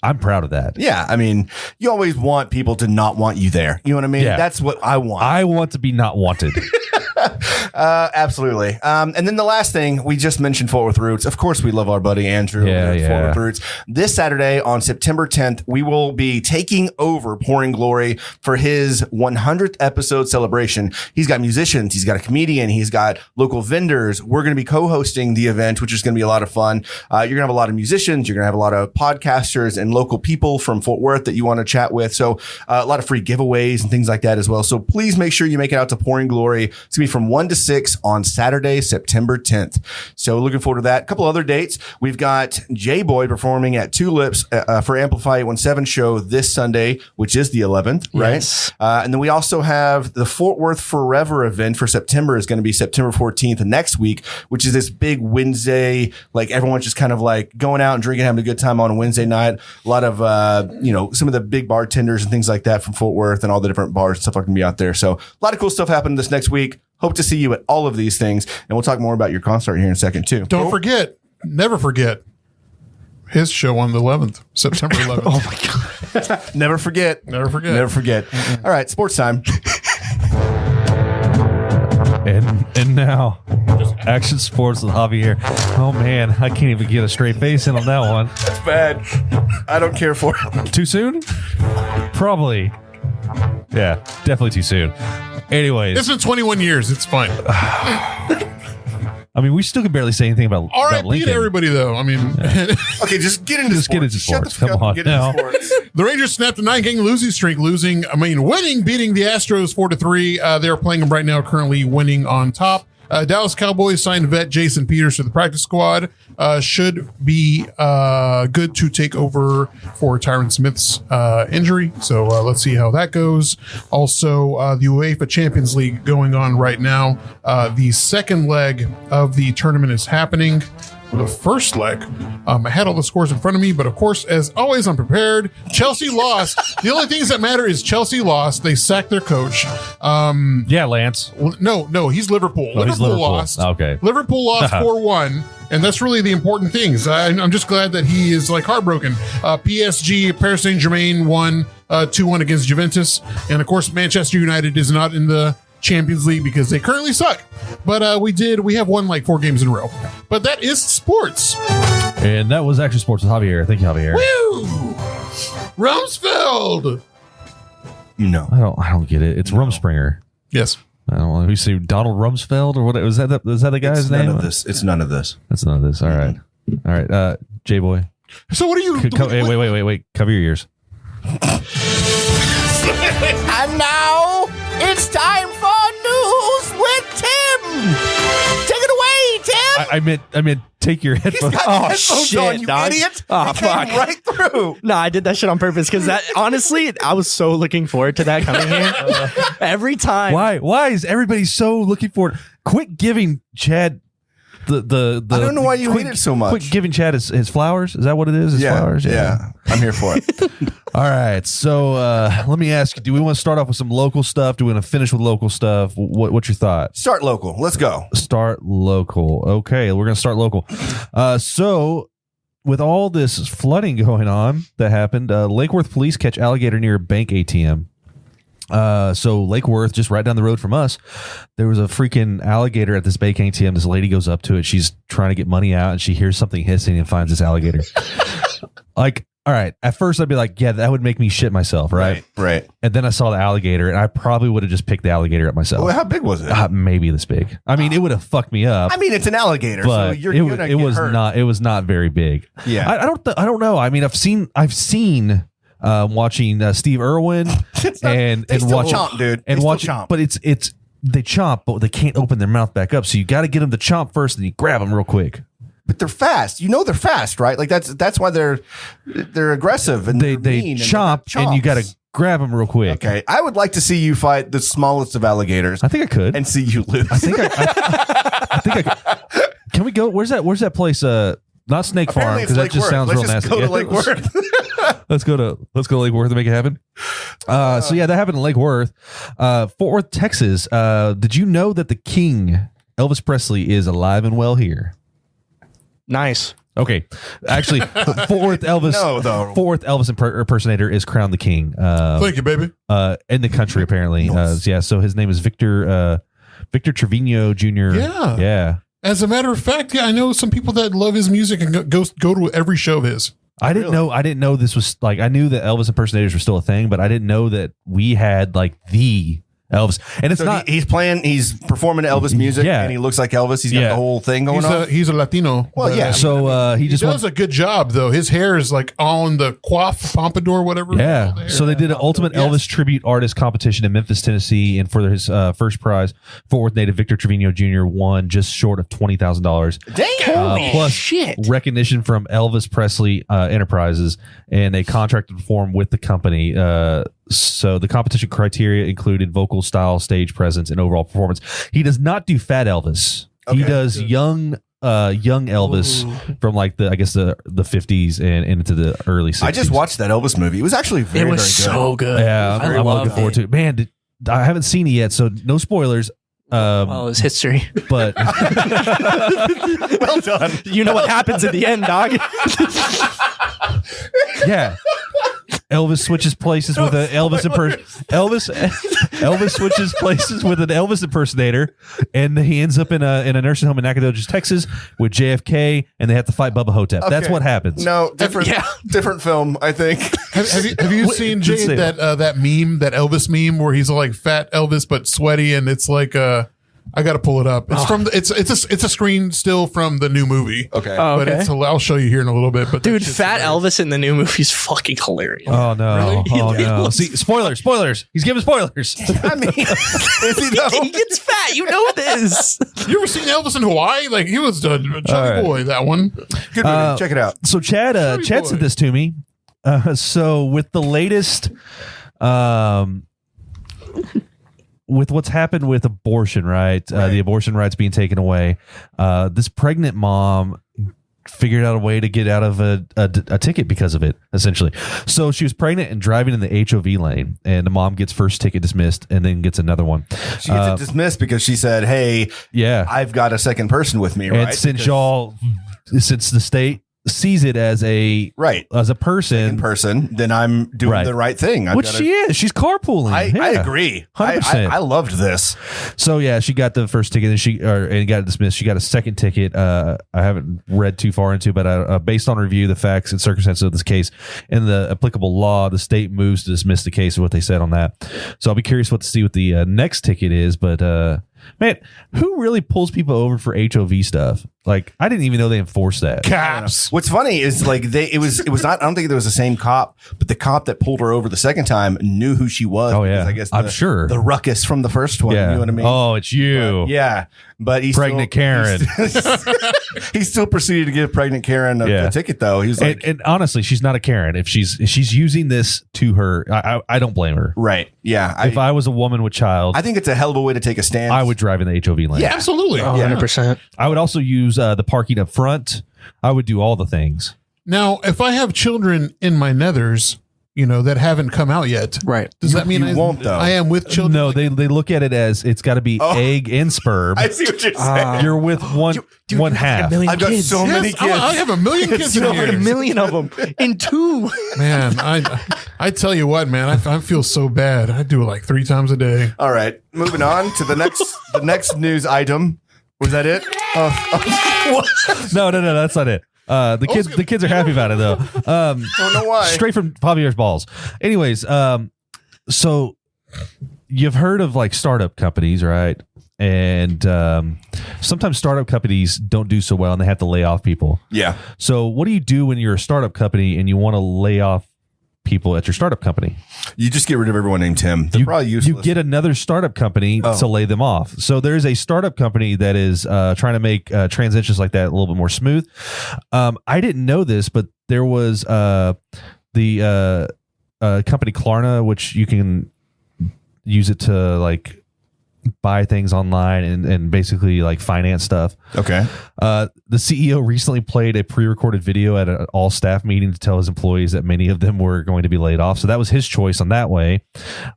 I'm proud of that. Yeah. I mean, you always want people to not want you there. You know what I mean? Yeah. That's what I want. I want to be not wanted. Absolutely. And then the last thing, we just mentioned Fort Worth Roots. Of course, we love our buddy Andrew over at Fort Worth Roots. This Saturday on September 10th, we will be taking over Pouring Glory for his 100th episode celebration. He's got musicians. He's got a comedian. He's got local vendors. We're going to be co-hosting the event, which is going to be a lot of fun. You're going to have a lot of musicians. You're going to have a lot of podcasters and local people from Fort Worth that you want to chat with. So a lot of free giveaways and things like that as well. So please make sure you make it out to Pouring Glory. It's going to be from 1 to 6 on Saturday, September 10th. So looking forward to that. A couple other dates. We've got JaeBoy performing at Tulips for Amplify 817 show this Sunday, which is the 11th, Yes. right? And then we also have the Fort Worth Forever event for September is going to be September 14th next week, which is this big Wednesday, like everyone's just kind of like going out and drinking, having a good time on a Wednesday night. A lot of, some of the big bartenders and things like that from Fort Worth and all the different bars and stuff are going to be out there. So a lot of cool stuff happening this next week. Hope to see you at all of these things. And we'll talk more about your concert here in a second, too. Don't forget, never forget his show on the 11th, September 11th. Oh my God. Never forget. Never forget. Never forget. All right, sports time. And now, action sports with Javier. Oh man, I can't even get a straight face in on that one. That's bad. I don't care for it. Too soon? Probably. Yeah, definitely too soon. Anyways, It's been 21 years. It's fine. I mean, we still can barely say anything about R.I.P. to Lincoln. everybody, though. I mean, Okay, just get into sports. Get into Shut the sports. fuck Come up on and get into now. sports. the Rangers snapped a 9-game losing streak, winning, beating the Astros 4-3. They're playing them right now, currently winning on top. Dallas Cowboys signed vet Jason Peters to the practice squad. Should be good to take over for Tyron Smith's injury. So let's see how that goes. Also, the UEFA Champions League going on right now. The second leg of the tournament is happening. The first leg, I had all the scores in front of me, but of course, as always, I'm prepared. Chelsea lost. The only things that matter is Chelsea lost. They sacked their coach. Yeah, Lance. No, he's Liverpool. Oh, he's Liverpool. Lost. Okay. Liverpool lost 4-1, and that's really the important things. I'm just glad that he is like heartbroken. PSG, Paris Saint-Germain won 2-1 against Juventus, and of course, Manchester United is not in the Champions League because they currently suck. But we have won like 4 games in a row. But that is sports. And that was Action Sports with Javier. Thank you, Javier. Woo! Rumsfeld. No. I don't get it. It's Rumspringer. Yes. I don't know. We see Donald Rumsfeld or what? Was that the guy's It's name? none of this. It's none of this. That's none of this. All right. All right. JaeBoy. So what are you? Wait. Cover your ears. And now it's time for news with Tim. Take it away, Tim. I meant take your headphones. Headphones shit, on, you dog. idiot. Oh, It came fuck. right through. No, I did that shit on purpose because that honestly, I was so looking forward to that coming here. Every time. Why is everybody so looking forward? Quit giving Chad the I don't know why you hate it so much. Quit giving Chad his flowers. Is that what it is? His flowers? Yeah. I'm here for it. All right. So let me ask you, do we want to start off with some local stuff? Do we want to finish with local stuff? What's your thought? Start local. Let's go. Start local. Okay, we're going to start local. So with all this flooding going on that happened, Lake Worth police catch alligator near a bank ATM. So Lake Worth, just right down the road from us, there was a freaking alligator at this bank ATM. This lady goes up to it. She's trying to get money out and she hears something hissing and finds this alligator. Like, all right, at first I'd be like, yeah, that would make me shit myself, right? Right. And then I saw the alligator, and I probably would have just picked the alligator up myself. Well, how big was it? Maybe this big. I mean, it would have fucked me up. I mean, it's an alligator, so but you're it gonna get was hurt. not. It was not very big. Yeah. I don't know. I mean, I've seen watching Steve Irwin and they still watching chomp, dude. and They still watching, chomp. but it's they chomp, but they can't open their mouth back up. So you got to get them to chomp first, and you grab them real quick. But they're fast. You know they're fast, right? Like that's why they're aggressive and They they're mean chomp, and you got to grab them real quick. Okay, I would like to see you fight the smallest of alligators I think I could. and see you lose. I think I could. Can we go? Where's that place? Not Snake Farm, Apparently it's because that Lake just Worth. sounds Let's real just nasty. go to Yeah, Lake Worth. let's go to Lake Worth and make it happen. So yeah, that happened in Lake Worth, Fort Worth, Texas. Did you know that the King Elvis Presley is alive and well here? Nice. Okay, actually, Fort Worth Elvis. No, though. Fort Worth Elvis impersonator is crowned the king. Thank you, baby. In the country apparently. Yeah, so his name is Victor Trevino Jr. Yeah. Yeah. As a matter of fact, yeah, I know some people that love his music and go to every show of his. I didn't know this was like, I knew that Elvis impersonators were still a thing, but I didn't know that we had like the Elvis. And it's So not. he's performing Elvis music, Yeah. and he looks like Elvis. He's got Yeah. the whole thing going on. He's a Latino. Well, but, yeah. So he he just does a good job though. His hair is like on the coif, pompadour, whatever. Yeah. So they did an Ultimate Elvis Tribute Artist competition in Memphis, Tennessee, and for his first prize, Fort Worth native Victor Trevino Jr. won just short of $20,000. Damn. Plus shit. recognition from Elvis Presley Enterprises and a contract to perform with the company. So the competition criteria included vocal style, stage presence, and overall performance. He does not do fat Elvis. He does young Elvis from like the 50s and into the early 60s. I just watched that Elvis movie. It was actually It very, was very good. so good. Yeah, I'm looking forward to it. Man, I haven't seen it yet, so no spoilers. Well, it's history. But Well done. You know what happens at the end, dog. yeah, Elvis switches places with an Elvis switches places with an Elvis impersonator, and he ends up in a nursing home in Nacogdoches, Texas, with JFK, and they have to fight Bubba Hotep. That's Okay. what happens. No, different film, I think. Have you seen Jay say that meme, that Elvis meme where he's like fat Elvis but sweaty, and it's like I got to pull it up. It's from it's a screen still from the new movie. Okay. Oh, But okay. I'll show you here in a little bit. But that Dude, shit's Fat hilarious. Elvis in the new movie is fucking hilarious. Oh no! Really? Oh no! See, spoilers! He's giving spoilers. I mean, is he though? He gets fat. You know this. You ever seen Elvis in Hawaii? Like he was a chubby right. boy. That one. Good movie. Check it out. So Chad Sorry, Chad boy. sent this to me. So with the latest, with what's happened with abortion, right? The abortion rights being taken away. This pregnant mom figured out a way to get out of a ticket because of it, essentially. So she was pregnant and driving in the HOV lane, and the mom gets first ticket dismissed and then gets another one. She gets it dismissed because she said, "Hey, Yeah. I've got a second person with me." Right? And since the state sees it as a right as a in person, person, then I'm doing Right. the right thing. I've which gotta- she is. She's carpooling. I Yeah. agree. 100%. I loved this. So yeah, she got the first ticket and got it dismissed. She got a second ticket. I haven't read too far into, but based on review, the facts and circumstances of this case and the applicable law, the state moves to dismiss the case. Is what they said on that. So I'll be curious what to see what the next ticket is. But man, who really pulls people over for HOV stuff? Like I didn't even know they enforced that. Caps. What's funny is like it was not. I don't think it was the same cop, but the cop that pulled her over the second time knew who she was. Oh, because yeah. I guess I'm sure. the ruckus from the first one. Yeah. You know what I mean? Oh, it's you. Yeah, but he's Pregnant Karen. He still proceeded to give pregnant Karen a ticket, though. He's like, And honestly, she's not a Karen. If she's using this to her, I don't blame her. right? Yeah, If I was a woman with child, I think it's a hell of a way to take a stand. I would drive in the HOV lane. Yeah. Absolutely. 100%. I would also use the parking up front. I would do all the things. Now, if I have children in my nethers, that haven't come out yet, Right. does that mean you I won't, though. I am with children? No, they look at it as it's got to be egg and sperm. I see what you're saying. You're with one half. I've got so many Yes, kids. I have a million kids in Over a here. million of them in two. Man, I tell you what, man, I feel so bad. I do it like 3 times a day. All right, moving on to the next news item. Was that it? No, that's not it. The kids are happy about it though. Don't know why. Straight from Javier's balls. Anyways, so you've heard of like startup companies, right? And sometimes startup companies don't do so well and they have to lay off people. Yeah. So what do you do when you're a startup company and you want to lay off people at your startup company? You just get rid of everyone named Tim. They're probably useless. You get another startup company to lay them off. So there's a startup company that is trying to make transitions like that a little bit more smooth. I didn't know this, but there was the company Klarna, which you can use it to like buy things online and basically like finance stuff. Okay. The CEO recently played a pre-recorded video at an all-staff meeting to tell his employees that many of them were going to be laid off. So that was his choice on that way.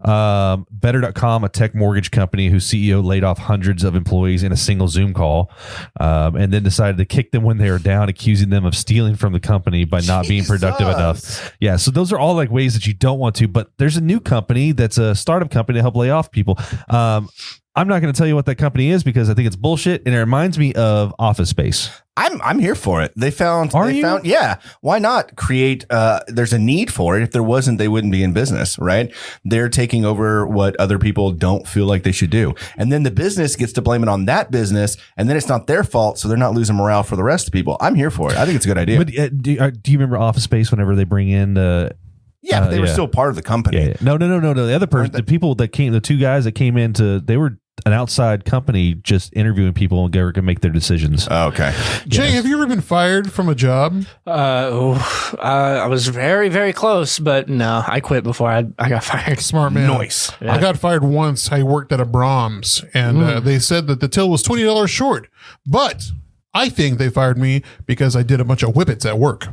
Better.com, a tech mortgage company whose CEO laid off hundreds of employees in a single Zoom call, and then decided to kick them when they were down, accusing them of stealing from the company by not being productive enough. Yeah, so those are all like ways that you don't want to, but there's a new company that's a startup company to help lay off people. I'm not going to tell you what that company is because I think it's bullshit, and it reminds me of Office Space. I'm here for it. They found. Yeah. Why not create? There's a need for it. If there wasn't, they wouldn't be in business, right? They're taking over what other people don't feel like they should do, and then the business gets to blame it on that business, and then it's not their fault, so they're not losing morale for the rest of the people. I'm here for it. I think it's a good idea. But do you remember Office Space? Whenever they bring in yeah, but they were still part of the company. Yeah. No. The other person, the people that came, the two guys that came into, they were an outside company just interviewing people and they can make their decisions. Oh, okay. Jay, have you ever been fired from a job? I was very, very close, but no, I quit before I got fired. Smart man. Nice. Yeah. I got fired once. I worked at a Brahms, and they said that the till was $20 short, but I think they fired me because I did a bunch of whippets at work.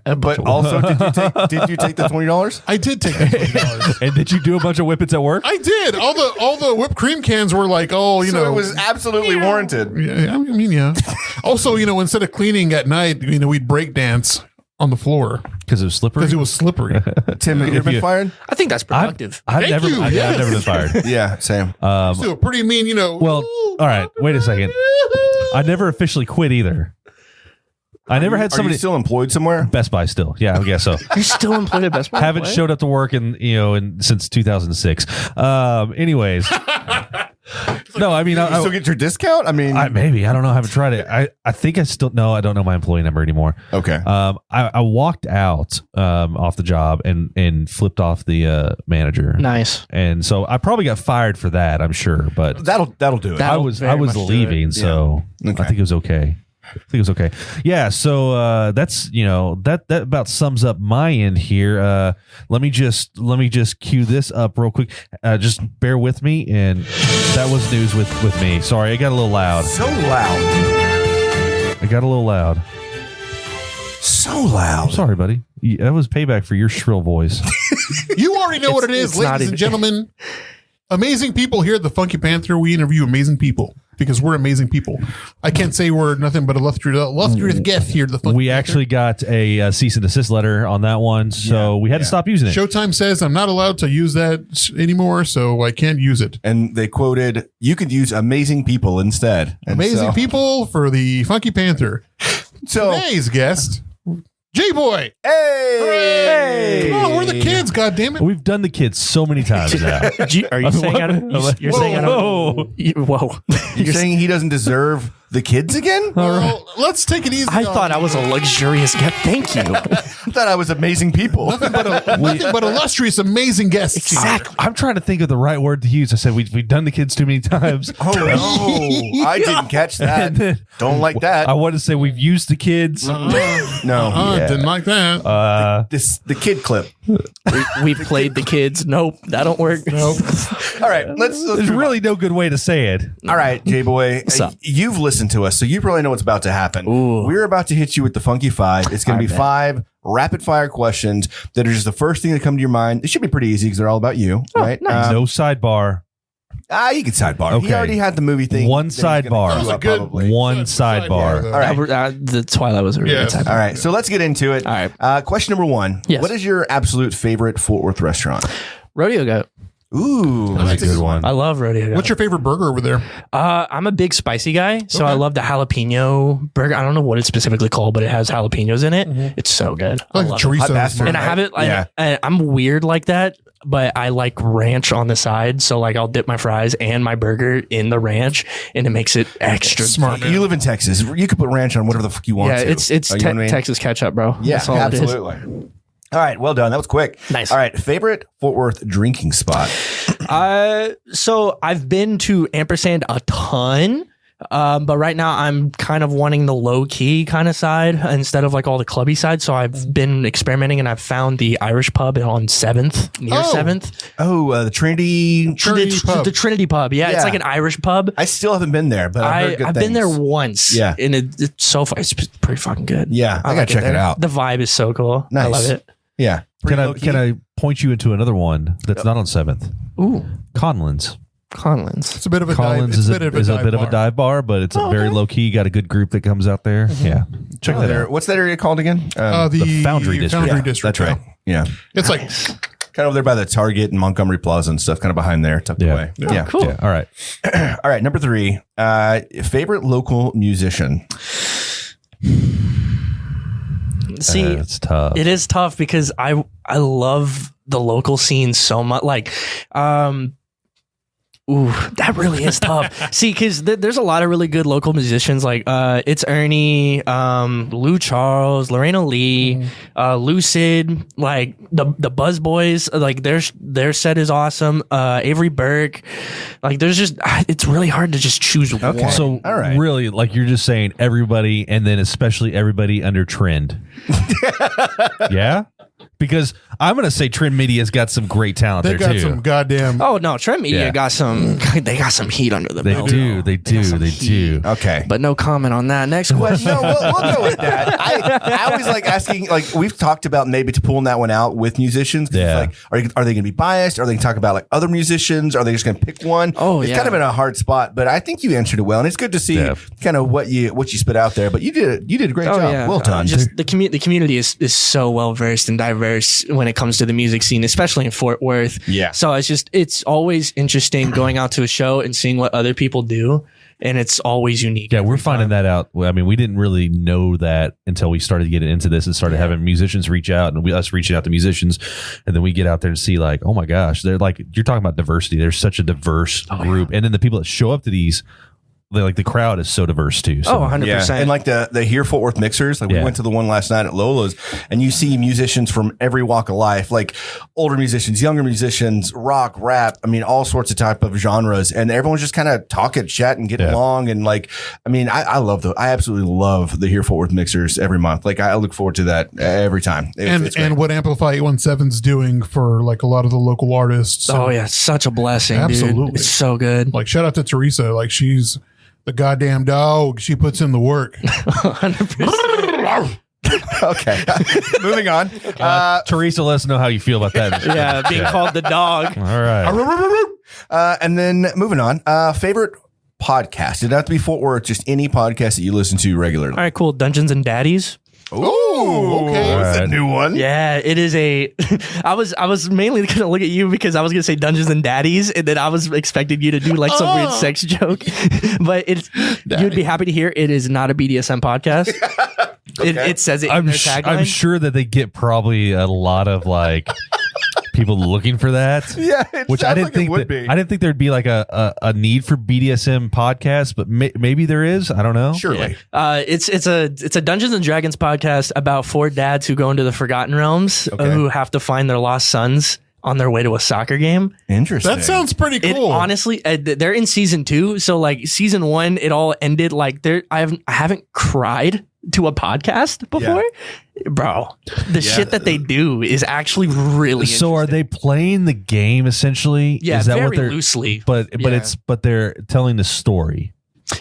But also, did you take the $20? I did take the $20. And did you do a bunch of whippets at work? I did. All the whipped cream cans were like, it was absolutely warranted. Yeah, I mean, yeah. Also, instead of cleaning at night, we'd break dance on the floor because it was slippery. Because it was slippery. Tim, have you ever been fired? I think that's productive. I've never been fired. Yeah, same. Still pretty mean, Well, all right. Wait a second. I never officially quit either. I never had somebody. Are you still employed somewhere? Best Buy still. Yeah, I guess so. You're still employed at Best Buy? Haven't showed up to work since 2006. Anyways. No, I mean, you still get your discount? I mean, maybe. I don't know. I haven't tried it. I think I still, no, I don't know my employee number anymore. Okay. I walked out off the job and flipped off the manager. Nice. And so I probably got fired for that, I'm sure, but that'll do it. I was leaving, so okay. I think it was okay. Yeah, so that's that about sums up my end here. Let me just cue this up real quick. Just bear with me, and that was news with me. Sorry, I got a little loud. So loud. I got a little loud. So loud. Sorry, buddy. That was payback for your shrill voice. You already know what it is, ladies and gentlemen. Amazing people here at the Funky Panther. We interview amazing people because we're amazing people. I can't say we're nothing but illustrious guest here at the Funky Panther. We actually got a cease and desist letter on that one, so we had to stop using it. Showtime says I'm not allowed to use that anymore, so I can't use it. And they quoted, "You could use amazing people instead." And amazing people for the Funky Panther. So today's guest, JaeBoy. Hey! Come on, we're the kids, goddammit. We've done the kids so many times now. Are you saying you're saying whoa. You're saying he doesn't deserve the kids again? Well, let's take it easy. I thought I was a luxurious guest. Thank you. I thought I was amazing people. Nothing but illustrious, amazing guests. Exactly. I'm trying to think of the right word to use. I said we've done the kids too many times. Oh no, I didn't catch that. Don't like that. I wanted to say we've used the kids. Didn't like that. The kid clip. We've played the kids. Nope, that don't work. Nope. All right, let's There's really no good way to say it. All right, JaeBoy, you've listened to us, so you probably know what's about to happen. Ooh. We're about to hit you with the Funky Five. It's going to be 5 rapid fire questions that are just the first thing that come to your mind. It should be pretty easy because they're all about you, right? Nice. No sidebar. You can sidebar. Okay. He already had the movie thing. One sidebar. That was a good one sidebar. All right. The Twilight was a really good time. All right, so let's get into it. All right. Question number 1. Yes. What is your absolute favorite Fort Worth restaurant? Rodeo Goat. Ooh, That's a good one. I love rodeo guy. What's your favorite burger over there? I'm a big spicy guy, so Okay. I love the jalapeno burger. I don't know what it's specifically called, but it has jalapenos in it. It's so good. I I like love it. chorizo. Hot bastard. And I have it. Yeah. I'm weird like that, but I like ranch on the side. So like I'll dip my fries and my burger in the ranch, and it makes it extra Smart, man. You live in Texas. You could put ranch on whatever the fuck you want Yeah, to. it's You know what I mean? Texas ketchup, bro. Yeah, That's all it is. absolutely. All right, well done. That was quick. Nice. All right, favorite Fort Worth drinking spot. So I've been to Ampersand a ton. But right now I'm kind of wanting the low key kind of side instead of like all the clubby side. So I've been experimenting and I've found the Irish pub on 7th, near Oh. 7th. Oh, the Trinity. The Trinity pub. Yeah, Yeah. it's like an Irish pub. I still haven't been there, but I've heard good I've things. been there once. Yeah. And it's so far. It's pretty fucking good. Yeah, I gotta like check it there. out. The vibe is so cool. Nice. I love it. Yeah. Can I point you into another one that's not on 7th? Ooh, Conlin's. Conlin's. It's a bit of a Collins dive. is It's a bit of a bar. dive bar, but it's very low key. Good group that comes out there. Yeah, check that out. What's that area called again? The Foundry District. yeah, District. that's right. Yeah. It's like Kind of over there by the Target and Montgomery Plaza and stuff, kind of behind there, tucked Yeah. away. Yeah. Cool. Yeah, all right. All right, number 3. Favorite local musician. See, It's tough. it is tough because I love the local scene so much. Like, ooh, that really is tough. See, because there's a lot of really good local musicians. Like, it's Ernie, Lou Charles, Lorena Lee, Lucid, like the Buzz Boys. Like their set is awesome. Avery Burke. Like, there's just it's really hard to just choose one. So All right. really, like you're just saying everybody, and then especially everybody under Trend. Yeah, because I'm gonna say Trend Media's got some great talent they there got too. some goddamn. Oh no, Trend Media Yeah. got some. They got some heat under the they belt. do. They do. some They heat. do. Okay. But no comment on that. Next question. No, we'll go with that. I always like asking, like, we've talked about maybe to pulling that one out with musicians. 'Cause Yeah. It's like, are they going to be biased? Are they going to talk about like other musicians? Are they just going to pick one? Oh, it's yeah. kind of in a hard spot, but I think you answered it well. And it's good to see Yeah. kind of what you spit out there, but you did a great job. Well done. Just the community is so well versed and diverse when it comes to the music scene, especially in Fort Worth. Yeah. So it's always interesting going out to a show and seeing what other people do, and it's always unique. Yeah, we're finding that out. Well, I mean, we didn't really know that until we started getting into this and started having musicians reach out and us reaching out to musicians. And then we get out there and see like, oh my gosh, they're like, you're talking about diversity. There's such a diverse group. And then the people that show up to these, they're like the crowd is so diverse too. So, Oh, 100%. And like the Here Fort Worth mixers, like we Yeah. went to the one last night at Lola's, and you see musicians from every walk of life, like older musicians, younger musicians, rock, rap. I mean, all sorts of type of genres, and everyone's just kind of talking, chatting, getting Yeah. along, and like, I mean, I absolutely love the Here Fort Worth mixers every month. Like, I look forward to that every time. It's great. And what Amplify 817's doing for like a lot of the local artists. Oh yeah, such a blessing. Absolutely. Dude. It's so good. Like shout out to Teresa. Like she's the goddamn dog. She puts in the work. 100%. Okay, moving on. Teresa, let us know how you feel about that. Yeah, being called the dog. All right. And then moving on. Favorite podcast? It doesn't have to be Fort Worth. Just any podcast that you listen to regularly. All right, cool. Dungeons and Daddies. Oh, okay. That's a Alright. new one. Yeah, it is a. I was mainly gonna look at you because I was gonna say Dungeons and Daddies, and then I was expecting you to do like some weird sex joke. But you'd be happy to hear it is not a BDSM podcast. It says it in their tagline. I'm sure that they get probably a lot of like people looking for that. Yeah, it Which I sounds didn't like think it would that, be. I didn't think there'd be like a need for BDSM podcasts, but maybe there is. I don't know. Surely. It's a Dungeons and Dragons podcast about 4 dads who go into the Forgotten Realms who have to find their lost sons on their way to a soccer game. Interesting. That sounds pretty It cool. honestly, they're in season 2, so like season 1, it all ended like I haven't cried to a podcast before, bro. The shit that they do is actually really. So are they playing the game essentially? Yeah, is that very what they're loosely. But Yeah. they're telling the story.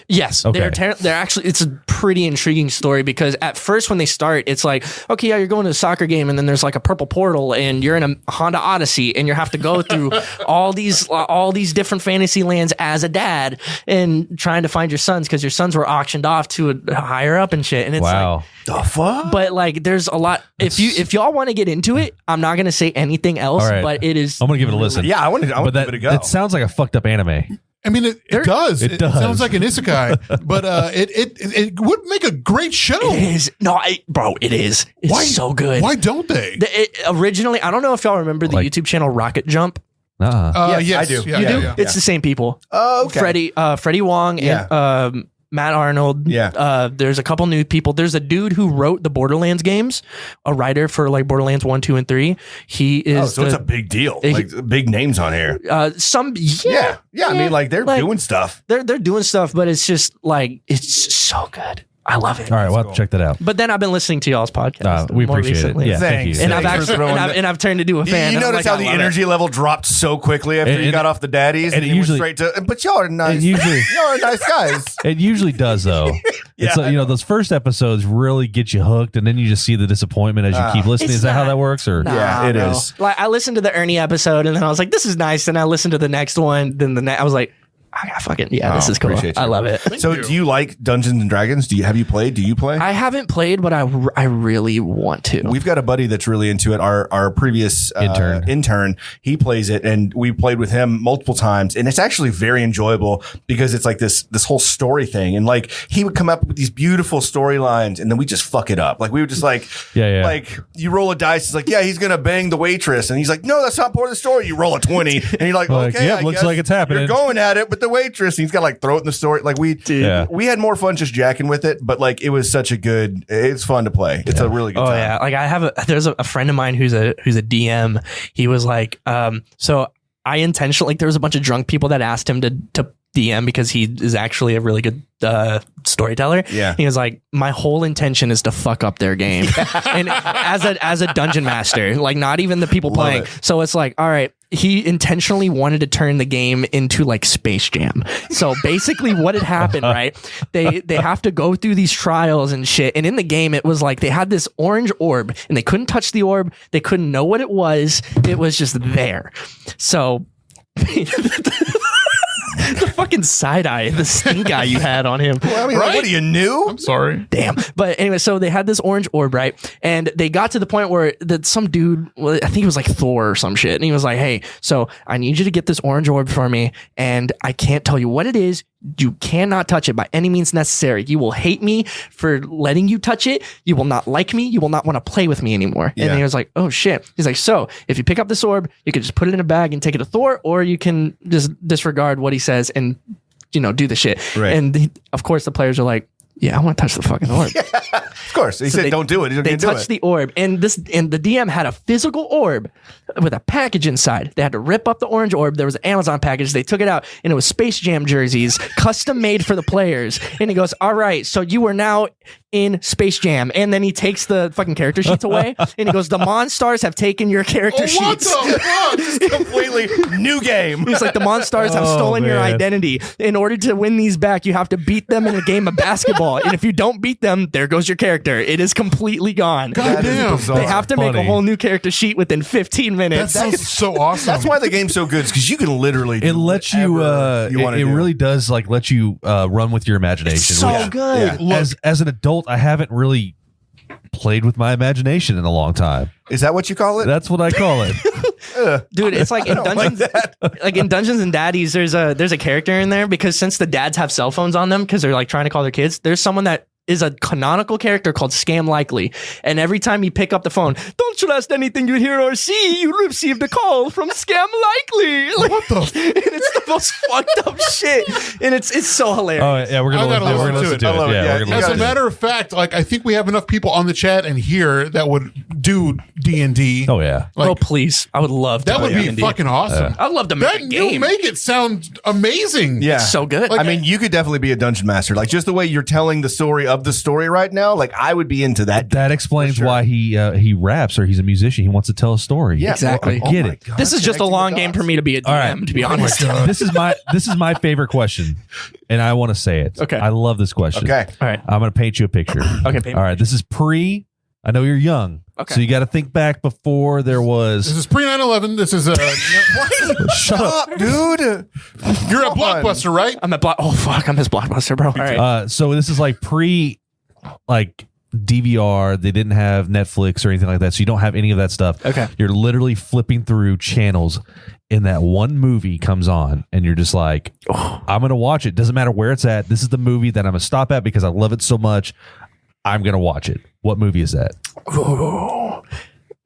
Yes, Okay. they're actually, it's a pretty intriguing story because at first when they start, it's like, okay, yeah, you're going to a soccer game and then there's like a purple portal and you're in a Honda Odyssey and you have to go through all these different fantasy lands as a dad and trying to find your sons because your sons were auctioned off to a higher up and shit. And it's Wow. The fuck? but like there's a lot. If y'all want to get into it, I'm not gonna say anything else. All right. But it is. I'm gonna give it a listen. Yeah, I want to But give it a go. it sounds like a fucked up anime. I mean, it does. It It does. sounds like an isekai, but it would make a great show. It is bro. It is. It's so good. Why don't they? Originally, I don't know if y'all remember the Like- YouTube channel Rocket Jump. Uh-uh. Yes, I do. Yeah, You yeah, do? yeah. It's the same people. Oh, okay. Freddie Wong and Matt Arnold. Yeah. There's a couple new people. There's a dude who wrote the Borderlands games, a writer for like Borderlands 1, 2, and 3. He is So it's a big deal. Like big names on here. Yeah. I mean, like they're doing stuff. They're doing stuff, but it's just like it's so good. I love it. All right, we'll have to check that out. But then I've been listening to y'all's podcast. We more appreciate recently. it. Yeah, thank Thanks. you. And I've Thanks for actually throwing and I've turned into a fan. You and I'm notice like, how I the love it. energy level dropped so quickly after you got off the daddies, and and it you usually- went straight to. But y'all are nice. usually- y'all are nice guys. It usually does, though. It's Yeah, you know, those first episodes really get you hooked, and then you just see the disappointment as you keep listening. It's Is that how not- that works? Or Yeah, it no. is. Like I listened to the Ernie episode, and then I was like, "This is nice." Then I listened to the next one. Then I was like, "I got fucking this is cool. appreciate you. I love it." So, do you like Dungeons and Dragons? Have you played? Do you play? I haven't played, but I really want to. We've got a buddy that's really into it. Our previous Intern. he plays it, and we played with him multiple times, and it's actually very enjoyable because it's like this whole story thing, and like he would come up with these beautiful storylines, and then we just fuck it up. Like we would just like like you roll a dice, it's like he's gonna bang the waitress, and he's like, no, that's not part of the story. You roll a 20, and you're like, Like, okay, yep, I looks guess like it's happening. You're going at it with the waitress, and he's got to like throw it in the story. Like we had more fun just jacking with it, but like it was such a good. It's fun to play. It's a really good time. yeah, like there's a friend of mine who's a DM. He was like, so I intentionally, like there was a bunch of drunk people that asked him to DM because he is actually a really good storyteller. Yeah. He was like, my whole intention is to fuck up their game. And as a dungeon master, like not even the people playing. it. So it's like, all right, he intentionally wanted to turn the game into like Space Jam. So basically what had happened, right? They have to go through these trials and shit. And in the game, it was like they had this orange orb and they couldn't touch the orb. They couldn't know what it was. It was just there. So the fucking side eye, the stink eye you had on him. Well, I mean, like, what are you new? I'm sorry. Damn. But anyway, so they had this orange orb, right? And they got to the point where some dude, well, I think it was like Thor or some shit. And he was like, hey, so I need you to get this orange orb for me. And I can't tell you what it is. You cannot touch it by any means necessary. You will hate me for letting you touch it. You will not like me. You will not want to play with me anymore. Yeah. And he was like, oh shit. He's like, so if you pick up this orb, you can just put it in a bag and take it to Thor, or you can just disregard what he says and, do the shit. Right. And of course the players are like, yeah, I want to touch the fucking orb. Of course. He said, don't do it. He's They going to do touched it. the orb, and the DM had a physical orb with a package inside. They had to rip up the orange orb. There was an Amazon package. They took it out, and it was Space Jam jerseys, custom made for the players. And he goes, "All right, so you are now in Space Jam." And then he takes the fucking character sheets away, and he goes, "The Monstars have taken your character What sheets." the fuck? Just completely new game. He's like, the Monstars have stolen your man. identity. In order to win these back, you have to beat them in a game of basketball. And if you don't beat them, there goes your character. It is completely gone. God damn. They have to make a Funny. whole new character sheet within 15 That minutes. sounds so awesome. That's why the game's so good, because you can literally it do lets you. whatever you want to It do. really does like let you run with your imagination. so which- good. Yeah. as an adult, I haven't really played with my imagination in a long time. Is that what you call it? That's what I call it. Dude, it's like in Dungeons, like in Dungeons and Daddies, there's a character in there because since the dads have cell phones on them because they're like trying to call their kids, there's someone that is a canonical character called Scam Likely. And every time you pick up the phone, don't trust anything you hear or see. You received a call from Scam Likely. Like, What the f- and it's the most fucked up shit. And it's so hilarious. Oh yeah, we're I gonna gotta listen, we're gonna listen listen to to it. it. I love it. Yeah, Yeah, we're gonna As listen a to it. matter of fact, like I think we have enough people on the chat and here that would do D&D. Oh yeah. Oh, please. I would love to That would play be D&D. fucking awesome. I'd love to make That a you game. make it sound amazing. Yeah. So good. I mean, you could definitely be a dungeon master. Like just the way you're telling the story of the story right now, like I would be into that. That explains For sure. why he raps or he's a musician. He wants to tell a story. Yeah, Exactly. well, Get my it. God, This is just a connecting long the game dots. for me to be a DM, All right. to be honest. this is my favorite question, and I want to say it. Okay. I love this question. Okay. All right. I'm going to paint you a picture. Okay. Paint All right. This is pre. I know you're young. Okay. So you got to think back before there This was. is pre 9/11. This is Shut up. Dude. you're at Come on. Blockbuster, right? I'm at Oh fuck! I'm his Blockbuster, bro. All right. So this is like pre, like DVR. They didn't have Netflix or anything like that. So you don't have any of that stuff. Okay. You're literally flipping through channels, and that one movie comes on, and you're just like, I'm going to watch it. Doesn't matter where it's at. This is the movie that I'm going to stop at because I love it so much. I'm going to watch it. What movie is that?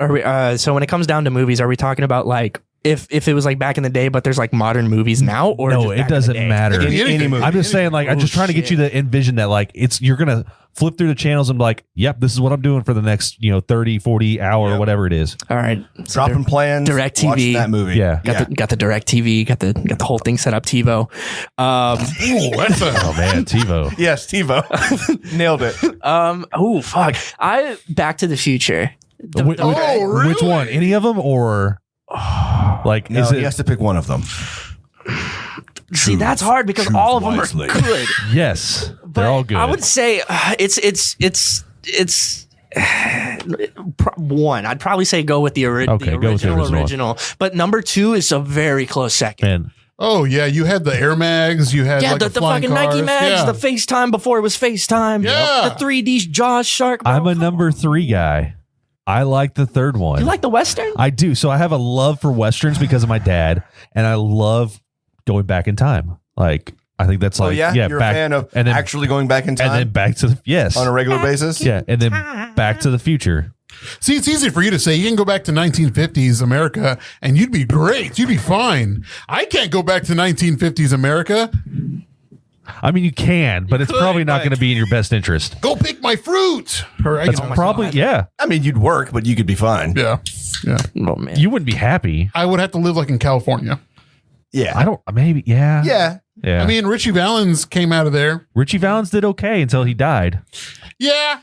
Are we, so when it comes down to movies, are we talking about like if it was like back in the day, but there's like modern movies now, or No, just back it in the doesn't day? matter. Any movie. I'm just saying, like, I'm just trying to get you to envision that, like, you're going to flip through the channels and be like, yep, this is what I'm doing for the next, 30, 40 hour, whatever it is. All right. So Dropping plans. DirecTV. Watching that movie. Yeah. got the Direct TV, got the whole thing set up. TiVo. Ooh, that's Oh, man, TiVo. Yes, TiVo. Nailed it. Oh fuck! Back to the Future. Which one? Any of them, or like No, is he it? has to pick one of them. See, that's hard because all of them are good. Yes, they're all good. I would say it's one. I'd probably say go with the, Okay, the go with the original. But number two is a very close second. Man, Oh yeah, you had the Air Mags. You had Yeah, like the flying fucking Nike cars. Mags, Yeah. the FaceTime before it was FaceTime. Yeah. The 3D Jaws shark. Bro. I'm a number 3 guy. I like the third one. You like the Western? I do. So I have a love for westerns because of my dad, and I love going back in time. Like I think that's Oh like yeah, you're back, a fan of and then actually going back in time and then back to the yes on a regular basis. yeah, and then Back to the Future. See, it's easy for you to say you can go back to 1950s America and you'd be great. You'd be fine. I can't go back to 1950s America. I mean, you can, but it's could, probably not but- going to be in your best interest. Go pick my fruit. Or, That's probably yeah. I mean, you'd work, but you could be fine. yeah. Yeah. Oh man. You wouldn't be happy. I would have to live like in California. Yeah. I don't. Maybe yeah. Yeah. I mean, Richie Valens came out of there. Richie Valens did okay until he died. Yeah.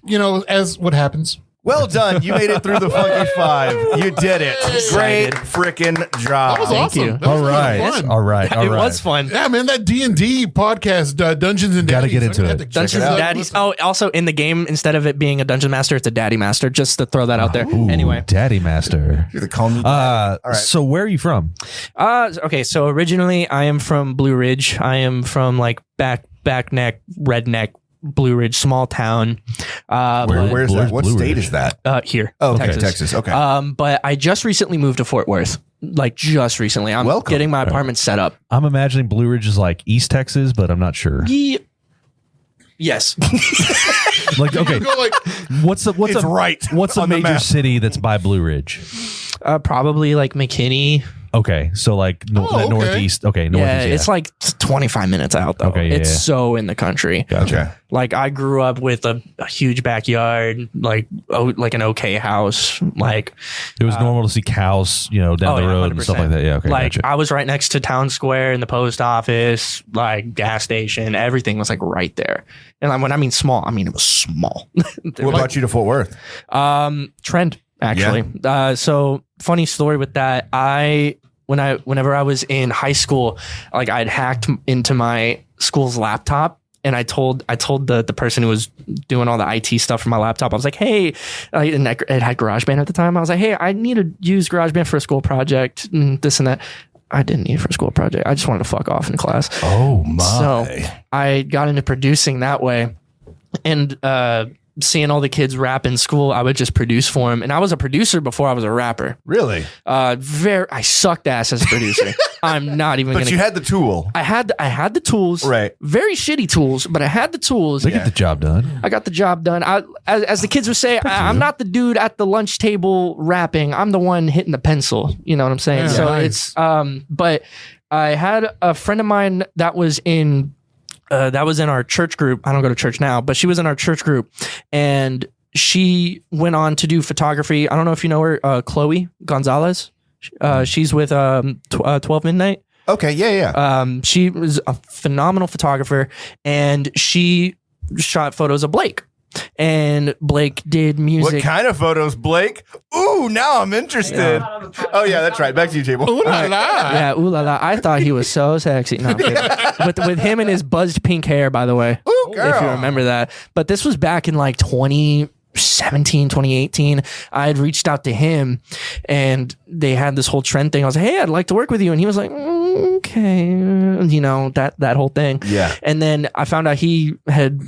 You know, as what happens. Well done. You made it through the Funky Five. You did it. Great freaking job. That was awesome. you. That was All kinda right. fun. All right. All it right. was fun. Yeah, man, that D&D podcast, Dungeons and Gotta Daddies. get into I'm gonna it. have to check Dungeons out. and Daddies. Oh, also in the game, instead of it being a Dungeon Master, it's a Daddy Master. Just to throw that out there. Ooh, Anyway. Daddy Master. You're the call me. All right. So where are you from? Okay, so originally I am from Blue Ridge. I am from like back neck, redneck, Blue Ridge, small town. Where's that? What Blue state Ridge. is that? Here. Oh, okay. Texas. Okay. But I just recently moved to Fort Worth. Like just recently. I'm Welcome. getting my apartment set up. I'm imagining Blue Ridge is like East Texas, but I'm not sure. Yes. Like, okay, Go like, what's It's right What's a on the major map. city that's by Blue Ridge? Probably like McKinney. Okay, so like Oh, that okay. northeast. Okay, northeast. Yeah, it's like 25 minutes out though. Okay, yeah, it's yeah. so in the country. Okay. Like I grew up with a huge backyard, like an okay house. Like It was normal to see cows, down the road and stuff like that. Yeah, okay, Like gotcha. I was right next to town square and the post office, like gas station. Everything was like right there. And when I mean small, I mean it was small. What brought you to Fort Worth? Trend actually. So funny story with that. Whenever I was in high school, like I'd hacked into my school's laptop. And I told the person who was doing all the IT stuff for my laptop, I was like, hey, and it had GarageBand at the time. I was like, hey, I need to use GarageBand for a school project and this and that. I didn't need it for a school project. I just wanted to fuck off in class. Oh my. So I got into producing that way. And seeing all the kids rap in school, I would just produce for them. And I was a producer before I was a rapper. Really? I sucked ass as a producer. I'm not even But gonna. you had the tool. I had the tools, Right. Very shitty tools, but I had the tools. They get the job done. I got the job done. As the kids would say, I'm not the dude at the lunch table rapping. I'm the one hitting the pencil. You know what I'm saying? Yeah, So nice. it's but I had a friend of mine that was in our church group. I don't go to church now, but she was in our church group, and she went on to do photography. I don't know if you know her, Chloe Gonzalez. She's with 12 Midnight. Okay. Yeah. She was a phenomenal photographer, and she shot photos of Blake. and Blake did What music. kind of photos, Blake? Ooh, now I'm interested. Oh yeah, that's right. Back to you, JaeBoy. Ooh la la. Yeah, ooh la la. I thought he was so sexy. No, I'm kidding. with him and his buzzed pink hair, by the way. Ooh, girl. If you remember that. But this was back in like 2017, 2018. I had reached out to him and they had this whole trend thing. I was like, hey, I'd like to work with you. And he was like, okay. You know, that whole thing. Yeah. And then I found out he had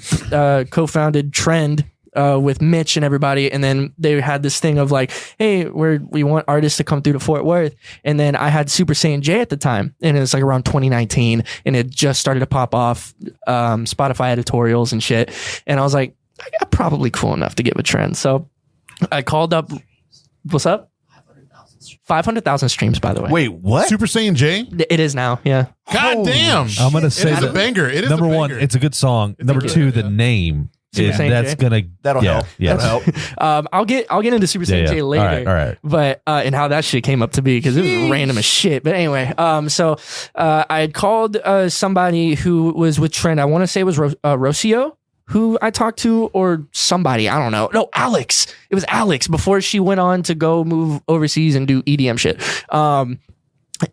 co-founded Trend with Mitch and everybody, and then they had this thing of like, hey, we want artists to come through to Fort Worth, and then I had Super Saiyan J at the time, and it was like around 2019, and it just started to pop off Spotify editorials and shit, and I was like, I'm probably cool enough to get with Trend, so I called up. What's up? 500,000 streams, by the way. Wait, what? Super Saiyan J. It is now, yeah. God damn! I'm gonna say It is a that banger. It is number a one, banger. it's a good song. Number good- two, the name. Super Saiyan That's J? gonna That'll help. Yeah. That'll help. I'll get into Super Saiyan J later. All right. But and how that shit came up to be because it was random as shit. But anyway, so I had called somebody who was with Trend. I want to say it was Rocio who I talked to, or somebody, I don't know. No, Alex. It was Alex before she went on to go move overseas and do EDM shit.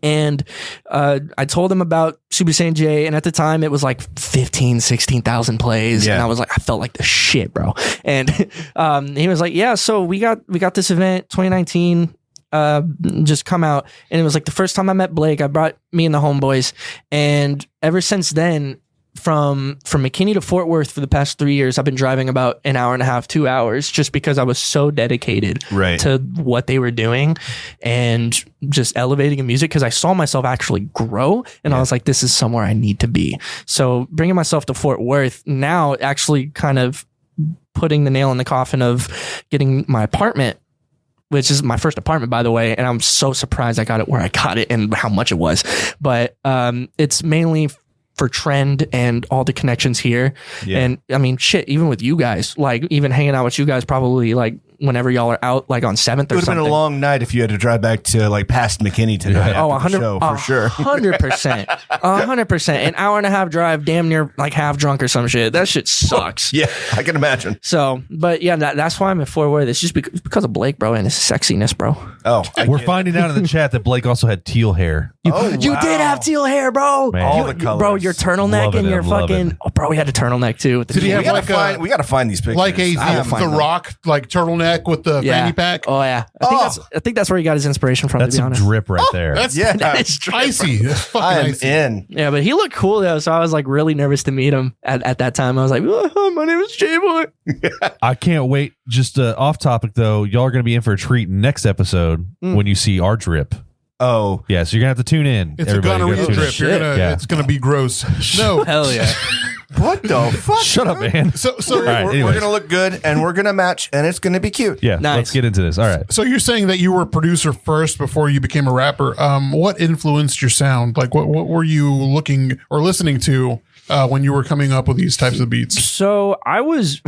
And I told him about Super Saiyan J, and at the time it was like 16,000 plays, Yeah. and I was like, I felt like the shit, bro. And he was like, yeah, so we got this event 2019, just come out, and it was like the first time I met Blake. I brought me and the homeboys, and ever since then, from McKinney to Fort Worth for the past 3 years, I've been driving about an hour and a half, 2 hours, just because I was so dedicated Right. to what they were doing and just elevating in music, because I saw myself actually grow, and I was like, this is somewhere I need to be. So bringing myself to Fort Worth now, actually kind of putting the nail in the coffin of getting my apartment, which is my first apartment, by the way, and I'm so surprised I got it where I got it and how much it was. But it's mainly for Trend and all the connections here. Yeah. And I mean, shit, even with you guys, like even hanging out with you guys, probably like whenever y'all are out, like on 7th It or would have something. been a long night if you had to drive back to like past McKinney tonight. Oh, after the 100, show, for sure. 100%. 100%. An hour and a half drive, damn near like half drunk or some shit. That shit sucks. Yeah, I can imagine. So, but yeah, that's why I'm at Fort Worth. It's just because of Blake, bro, and his sexiness, bro. Oh, We're finding out in the chat that Blake also had teal hair. You wow. did have teal hair, bro. Man. All the colors. Bro, your turtleneck Loving and it, your I'm loving fucking. Oh, bro, we had a turtleneck too. With the Did he teal. have we gotta find these pictures. like I will the find them. Rock like turtleneck with the fanny pack? Oh yeah. I think that's where he got his inspiration from. That's to be some honest. drip right there. That's Yeah, That is drip, icy. That's fucking I am icy. in. Yeah, but he looked cool though, so I was like really nervous to meet him at that time. I was like, oh, my name is JaeBoy. I can't wait. Just off topic though, y'all are going to be in for a treat next episode when you see our drip. Oh, Yeah, so you're gonna have to tune in. It's Everybody a go gonorrhea tune in. drip. You're gonna, Yeah. It's gonna be gross. No. Hell yeah. what the fuck? Shut up, man. So We're, right, we're anyways. gonna look good and we're gonna match and it's gonna be cute. Yeah, Nice. let's get into this. All right. so you're saying that you were a producer first before you became a rapper. What influenced your sound? Like what were you looking or listening to when you were coming up with these types of beats? So I was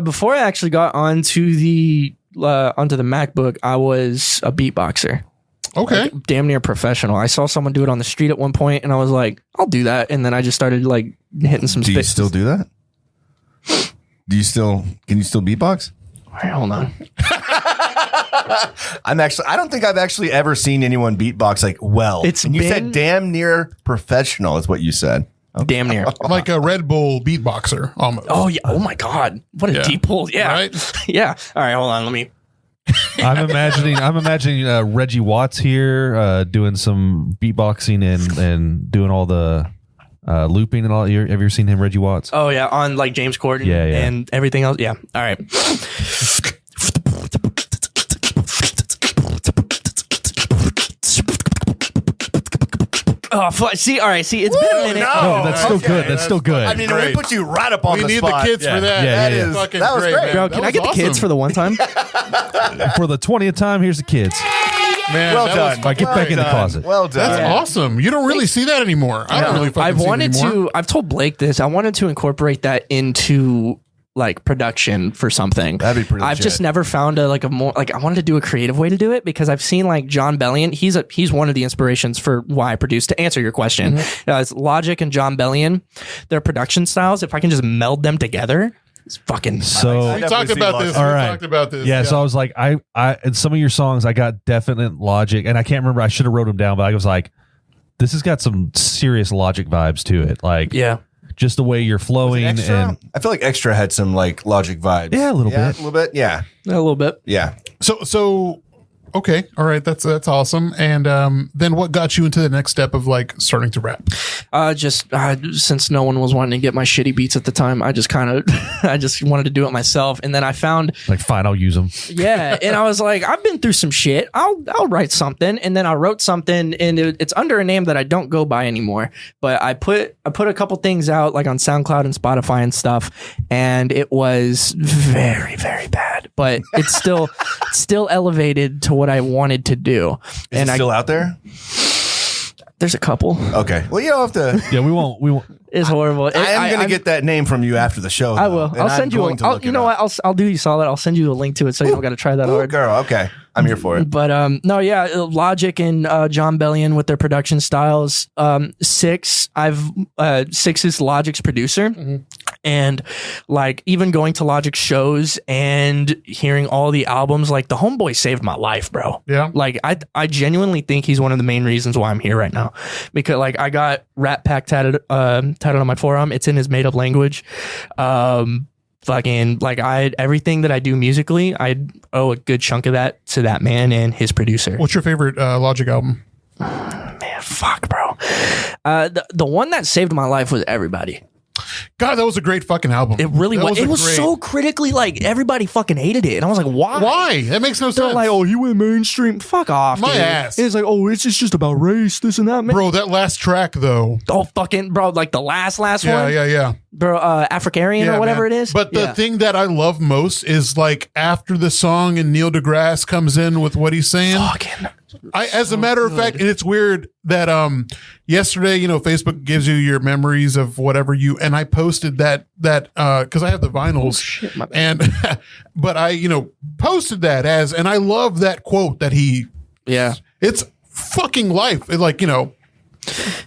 before I actually got onto the MacBook, I was a beatboxer. Okay. Like, damn near professional. I saw someone do it on the street at one point, and I was like, I'll do that. And then I just started like hitting some Do you spits. still do that? Can you still beatbox? All right, hold on. I don't think I've actually ever seen anyone beatbox like well. It's and you been- said damn near professional is what you said. Damn near. Like a Red Bull beatboxer almost. Oh yeah. Oh my God. What a Yeah. deep pull. Yeah. Right? Yeah. All right. Hold on. Let me. I'm imagining Reggie Watts here doing some beatboxing and doing all the looping and all. Have you ever seen him, Reggie Watts? Oh yeah. On like James Corden. Yeah, yeah. And everything else. Yeah. All right. Oh, see, all right. See, it's been a minute. No, that's still okay. good. That's still good. I mean, Great. we put you right up on We the need spot. the kids for that. Yeah, That yeah, is yeah. fucking That was great, great. man. Bro, That can I was get the kids awesome. for the one time? For the 20th time, here's the kids. Man, Well that done. was- All right, get back in the done. closet. Well done. That's awesome. You don't really see that anymore. I don't really fucking I've see it wanted anymore. to. I've told Blake this. I wanted to incorporate that into like production for something. That'd be pretty I've legit. just never found a more like I wanted to do a creative way to do it because I've seen like John Bellion. He's one of the inspirations for why I produce. To answer your question, it's Logic and John Bellion. Their production styles. If I can just meld them together, It's fucking So We talked about this. All We right. talked about this. yeah, so I was like, I in some of your songs, I got definite Logic, and I can't remember. I should have wrote them down, but I was like, this has got some serious Logic vibes to it. Like, yeah. just the way you're flowing, Extra? and I feel like Extra had some like Logic vibes. Yeah, a little bit. A little bit. Yeah. A little bit. Yeah. So okay, all right, that's awesome. And then what got you into the next step of like starting to rap? Just since no one was wanting to get my shitty beats at the time, I just kind of I just wanted to do it myself. And then I found like, fine, I'll use them. yeah, and I was like, I've been through some shit. I'll write something, and then I wrote something, and it's under a name that I don't go by anymore. But I put a couple things out like on SoundCloud and Spotify and stuff, and it was very, very bad. But it's still elevated to what I wanted to do. Is and it still out there? There's a couple. Okay. Well, you don't have to. Yeah, we won't. It's horrible. I am going to get that name from you after the show. I though, will. and I'll I'm send you. going to look You it know up. what? I'll do you solid. I'll send you a link to it, so you don't got to try that Ooh, hard. girl. Okay. I'm here for it. But no, yeah, Logic and John Bellion with their production styles. Six is Logic's producer. And like even going to Logic shows and hearing all the albums, like the homeboy saved my life, bro. Yeah. Like I genuinely think he's one of the main reasons why I'm here right now, because like I got Rat Pack tatted on my forearm. It's in his made up language. Fucking like everything that I do musically, I owe a good chunk of that to that man and his producer. What's your favorite Logic album? Man, fuck, bro. The one that saved my life was Everybody. God, that was a great fucking album. It really That was. It was great- so critically like everybody fucking hated it, and I was like, why? Why? That makes no They're sense. like, oh, he went mainstream. Fuck off, My dude. ass. It's like, oh, it's just about race, this and that, man. Bro, that last track though. Oh, fucking, bro, like the last Yeah, one, yeah. bro, Africarian Yeah, or whatever man. it is. But the Yeah. thing that I love most is like after the song and Neil deGrasse comes in with what he's saying. fucking, As a matter of fact, and it's weird that yesterday, Facebook gives you your memories of whatever you, and I posted that because I have the vinyls, shit, my bad. and but I posted that and I love that quote that yeah. it's fucking life. It, like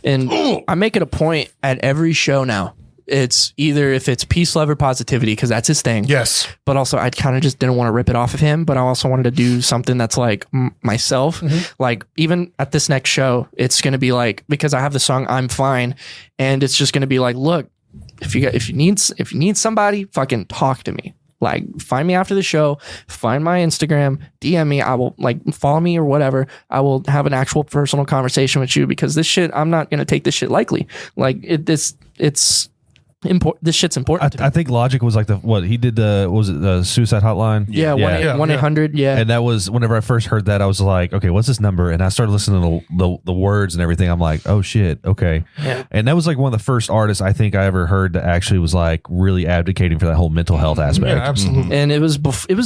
And I make it a point at every show now. It's either if it's peace, love, or positivity, because that's his thing. yes, But also, I kind of just didn't want to rip it off of him. But I also wanted to do something that's like myself. Like even at this next show, it's going to be like, because I have the song "I'm Fine," and it's just going to be like, look, if you need somebody, fucking talk to me. Like, find me after the show, find my Instagram, DM me. I will follow me or whatever. I will have an actual personal conversation with you, because this shit, I'm not going to take this shit lightly. Like it's important. This shit's important. to me. I think Logic was like he did the suicide hotline? Yeah, Yeah. 1-800. Yeah. And that was whenever I first heard that, I was like, okay, what's this number? And I started listening to the words and everything. I'm like, oh shit, okay. Yeah. And that was like one of the first artists I think I ever heard that actually was like really advocating for that whole mental health aspect. yeah, absolutely. And it was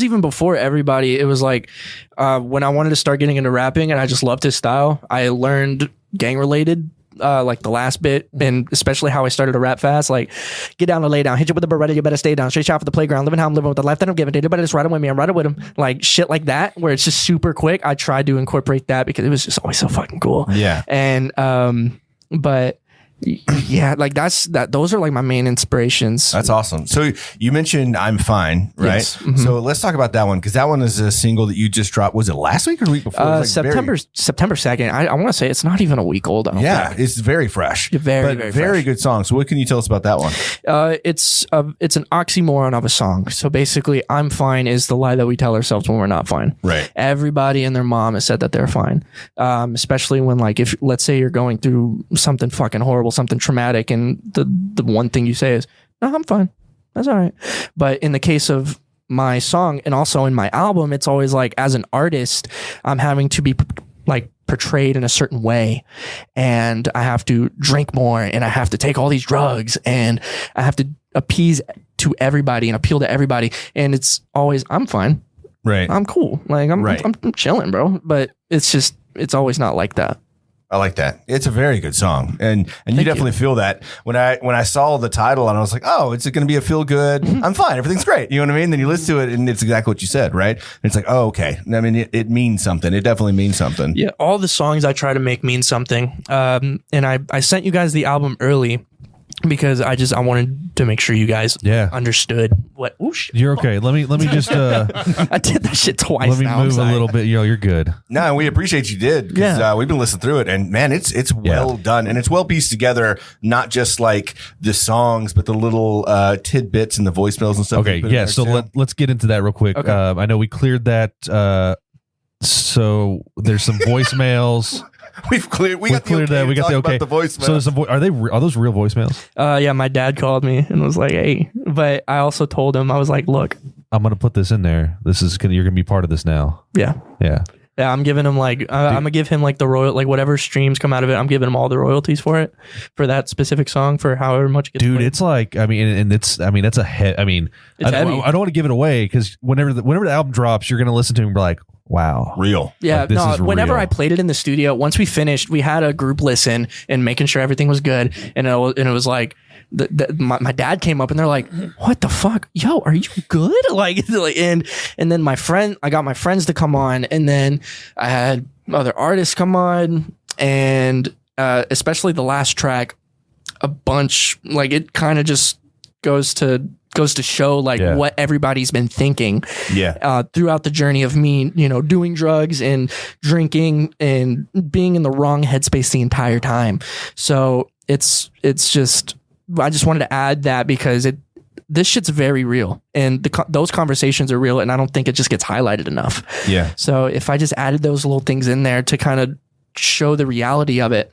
even before Everybody. It was like when I wanted to start getting into rapping, and I just loved his style. I learned gang related. Like the last bit, and especially how I started to rap fast, like get down and lay down, hit you with the Beretta, you better stay down, straight shot for the playground, living how I'm living with the life that I'm giving, anybody just riding with me, I'm riding with him, like shit like that, where it's just super quick. I tried to incorporate that because it was just always so fucking cool. Yeah. And but yeah, like those are like my main inspirations. That's awesome. So you mentioned "I'm Fine," right? Yes. Mhm. So let's talk about that one, because that one is a single that you just dropped. Was it last week or the week before? It was like September 2nd. I want to say it's not even a week old. I don't yeah, think. it's very fresh. Very, but very fresh. good song. So what can you tell us about that one? It's an oxymoron of a song. So basically, "I'm fine" is the lie that we tell ourselves when we're not fine. Right. Everybody and their mom has said that they're fine. Especially when, like, if let's say you're going through something fucking horrible, something traumatic, and the one thing you say is, "No, I'm fine. That's all right." But in the case of my song, and also in my album, it's always like, as an artist, I'm having to be like portrayed in a certain way, and I have to drink more, and I have to take all these drugs, and I have to appease to everybody and appeal to everybody, and it's always, I'm fine, Right. I'm cool, like I'm Right. I'm chilling, bro. But it's always not like that. I like that. It's a very good song, and you definitely feel that when I saw the title and I was like, oh, it's going to be a feel good. I'm fine. Everything's great. You know what I mean? Then you listen to it and it's exactly what you said, right? And it's like, oh, okay. I mean, it means something. It definitely means something. Yeah, all the songs I try to make mean something. And I sent you guys the album early, because I wanted to make sure you guys understood what. Oh shit! You're okay. Let me just. I did that shit twice. Let me move a little bit. You're good. No, we appreciate you did because we've been listening through it, and man, it's well done and it's well pieced together. Not just like the songs, but the little tidbits and the voicemails and stuff. Okay, yeah. So let's get into that real quick. Okay. I know we cleared that. So there's some voicemails. We cleared that. We got the okay. The voicemails. So there's some are those real voicemails? Yeah, my dad called me and was like, "Hey," but I also told him, I was like, "Look, I'm gonna put this in there. You're gonna be part of this now." Yeah. I'm giving him like I'm gonna give him like the whatever streams come out of it. I'm giving him all the royalties for that specific song for however much it gets played. It's like that's a I don't want to give it away because whenever the album drops, you're gonna listen to it and be like, wow, real. Yeah, like, this is whenever real. I played it in the studio, once we finished, we had a group listen and making sure everything was good, and it was like my dad came up and they're like, "What the fuck, yo, are you good?" And then I got my friends to come on, and then I had other artists come on, and especially the last track, a bunch it kind of just goes to show what everybody's been thinking throughout the journey of me, doing drugs and drinking and being in the wrong headspace the entire time. So it's just, I just wanted to add that because this shit's very real and those conversations are real. And I don't think it just gets highlighted enough. Yeah. So if I just added those little things in there to kind of show the reality of it.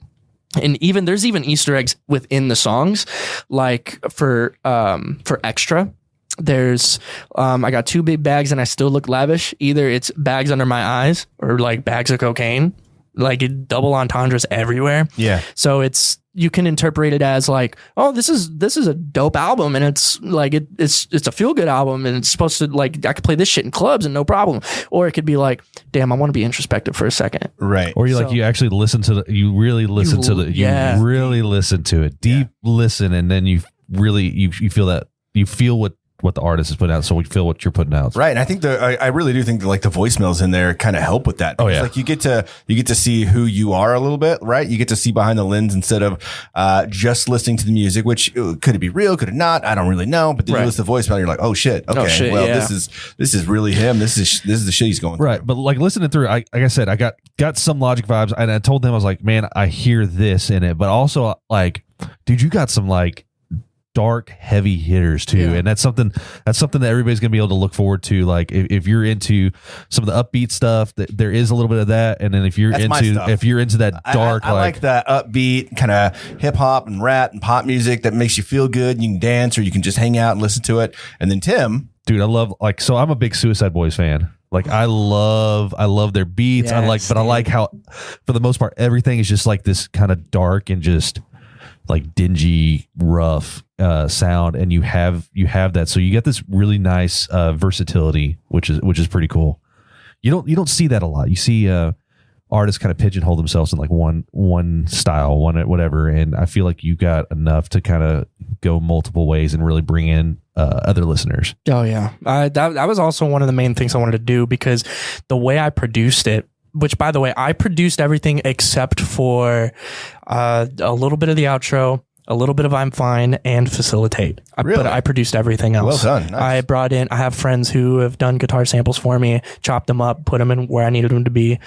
And there's even Easter eggs within the songs, like for extra. There's I got 2 big bags and I still look lavish. Either it's bags under my eyes or like bags of cocaine, like double entendres everywhere. Yeah. So you can interpret it as like, oh, this is a dope album, and it's like it's a feel good album, and it's supposed to like I could play this shit in clubs and no problem. Or it could be like, damn, I want to be introspective for a second. Right. Or you actually listen to you really listen to it, deep listen, and then you feel that you feel what the artist is putting out, so we feel what you're putting out. Right. And I think I really do think that like the voicemails in there kind of help with that. Oh yeah. Like you get to see who you are a little bit, right? You get to see behind the lens instead of just listening to the music, which could it be real? Could it not? I don't really know. But then you listen to the voicemail and you're like, oh shit. Okay. This is really him. This is the shit he's going through. Right. But like listening through, like I said, I got some Logic vibes, and I told them, I was like, man, I hear this in it, but also like, dude, you got some like dark, heavy hitters too, and that's something that everybody's gonna be able to look forward to. Like if you're into some of the upbeat stuff, there is a little bit of that, and then if you're into that dark, I like that upbeat kind of hip hop and rap and pop music that makes you feel good. You can dance or you can just hang out and listen to it. And then Tim, dude, I love so I'm a big Suicide Boys fan. Like I love their beats. Yes, I like how for the most part everything is just like this kind of dark and just like dingy, rough sound, and you have that, so you get this really nice versatility, which is pretty cool. You don't see that a lot. You see artists kind of pigeonhole themselves in like one style, one whatever, and I feel like you got enough to kind of go multiple ways and really bring in other listeners. Oh yeah, that was also one of the main things I wanted to do, because the way I produced it, which by the way, I produced everything except for a little bit of the outro, a little bit of I'm Fine, and Facilitate. Really? But I produced everything else. Well done. Nice. I have friends who have done guitar samples for me, chopped them up, put them in where I needed them to be.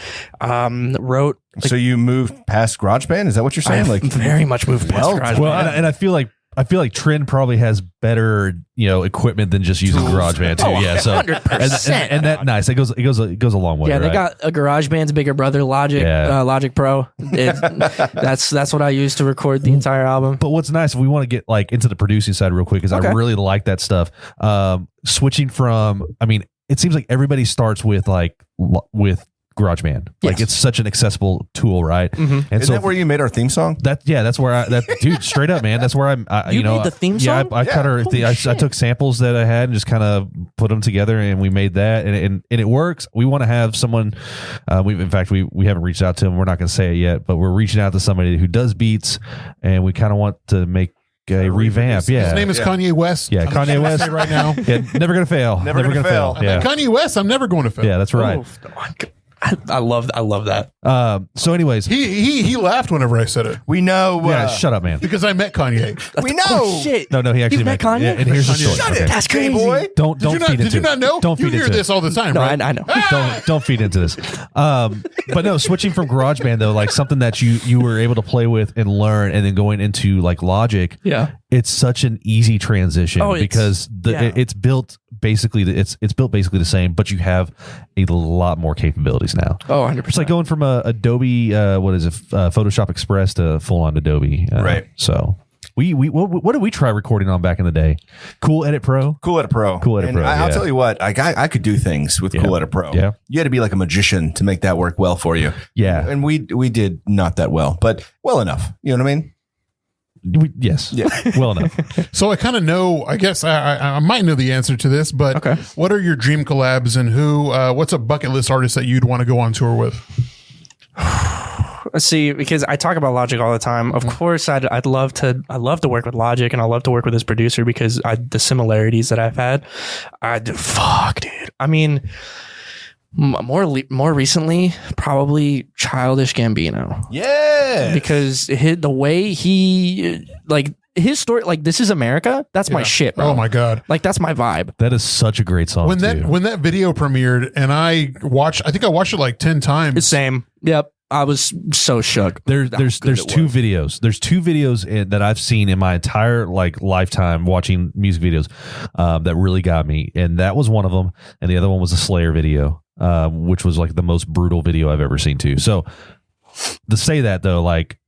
So you moved past GarageBand? Is that what you're saying? I very much moved past GarageBand. Well, and I feel like Trend probably has better, equipment than just using GarageBand too. Yeah, so 100%. and that nice. It goes a long way. Yeah, they right? got a GarageBand's bigger brother, Logic, Logic Pro. That's what I use to record the entire album. But what's nice, if we want to get like into the producing side real quick, is I really like that stuff. Switching from, it seems like everybody starts with GarageBand. Like it's such an accessible tool, right? Mm-hmm. And Isn't that where you made our theme song? That's where dude, straight up, man. That's where You made the theme song? Yeah, I cut her. I took samples that I had and just kind of put them together, and we made that, and it works. We want to have someone. We haven't reached out to him. We're not going to say it yet, but we're reaching out to somebody who does beats, and we kind of want to make a revamp. Yeah, his name is Kanye West. Yeah, Kanye West right now. Yeah, never gonna fail. Never gonna fail. Yeah, Kanye West. I'm never going to fail. yeah, that's right. Oh, I love that. So anyways, He laughed whenever I said it We know. yeah, shut up, man. because I met Kanye. We know. Oh, shit. No, he actually You've met Kanye? Yeah, and here's the story. Shut Okay. it. That's crazy. Boy. Don't feed into Did you it. not know? Don't you feed hear into this it. all the time, No, right? I know. Don't feed into this. But no, switching from GarageBand though, like something that you were able to play with and learn, and then going into like Logic. Yeah. It's such an easy transition because it's built basically it's built basically the same, but you have a lot more capabilities now. Oh, 100%. It's like going from Adobe Photoshop Express to full on Adobe. Right. So what did we try recording on back in the day? Cool Edit Pro. Cool Edit Pro. Cool Edit And Pro, I'll yeah. tell you what, I could do things with Cool Edit Pro. Yeah. You had to be like a magician to make that work well for you. Yeah. And we did not that well, but well enough. You know what I mean? Yes. Yeah. Well enough. So I kind of know. I guess I might know the answer to this, but Okay. what are your dream collabs and who? What's a bucket list artist that you'd want to go on tour with? Let's see, because I talk about Logic all the time. Of course, I'd love to work with Logic, and I love to work with his producer because the similarities that I've had. Fuck, dude. I mean, more recently, probably Childish Gambino, Yeah. because the way he like his story, like This Is America. That's my shit, bro. Oh my god! Like that's my vibe. That is such a great song. When that video premiered, and I think I watched it like 10 times. Same. Yep. I was so shook. There's two videos. There's two videos that I've seen in my entire like lifetime watching music videos that really got me, and that was one of them. And the other one was a Slayer video, which was like the most brutal video I've ever seen too. So to say that though, like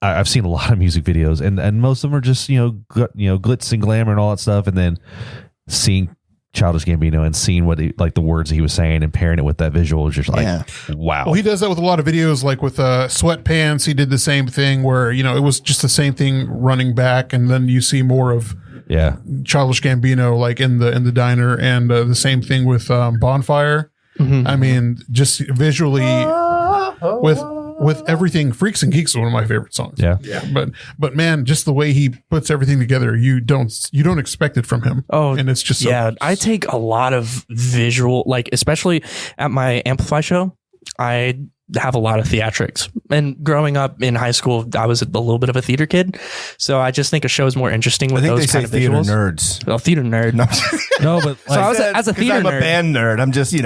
I've seen a lot of music videos, and most of them are just glitz and glamour and all that stuff, and then seeing Childish Gambino and seeing what the words he was saying and pairing it with that visual was just like, wow. Well, he does that with a lot of videos, like with Sweatpants. He did the same thing where, it was just the same thing running back. And then you see more of Childish Gambino, like in the diner, and the same thing with Bonfire. Mm-hmm. I mean, just visually with everything. Freaks and Geeks is one of my favorite songs. Yeah. But man, just the way he puts everything together, you don't expect it from him. Oh, and it's just I take a lot of visual, like especially at my Amplify show, I have a lot of theatrics. And growing up in high school, I was a little bit of a theater kid, so I just think a show is more interesting with those kind of theater visuals. nerds. Well, theater nerd. No, but So I was as a theater I'm a nerd. band nerd. I'm just dude,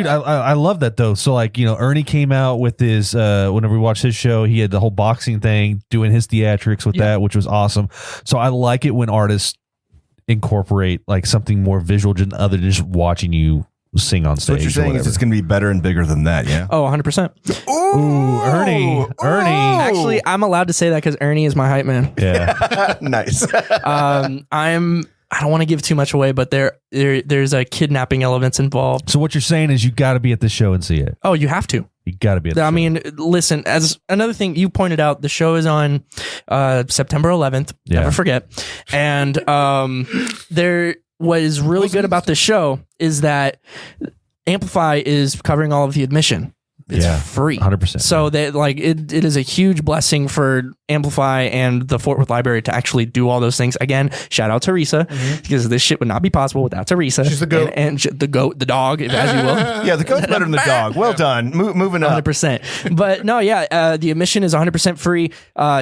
I love that though. So like, Ernie came out with his whenever we watched his show, he had the whole boxing thing, doing his theatrics with that, which was awesome. So I like it when artists incorporate like something more visual other than just watching you sing on stage. So what you're saying is it's going to be better and bigger than that, yeah? Oh, 100%. Ooh, Ernie. Actually, I'm allowed to say that because Ernie is my hype man. Yeah. Nice. I don't want to give too much away, but there's a kidnapping elements involved. So what you're saying is you got to be at the show and see it. Oh, you have to. You got to be at the show. I mean, listen, as another thing you pointed out, the show is on September 11th. Yeah. Never forget. And what is really good about this show is that Amplify is covering all of the admission. It's free. 100%. So that it is a huge blessing for Amplify and the Fort Worth Library to actually do all those things. Again, shout out Teresa, because this shit would not be possible without Teresa. She's the goat. And the goat, the dog, as you will. Yeah, the goat's better than the dog. Well done. Moving up. 100%. But no, the admission is 100% free.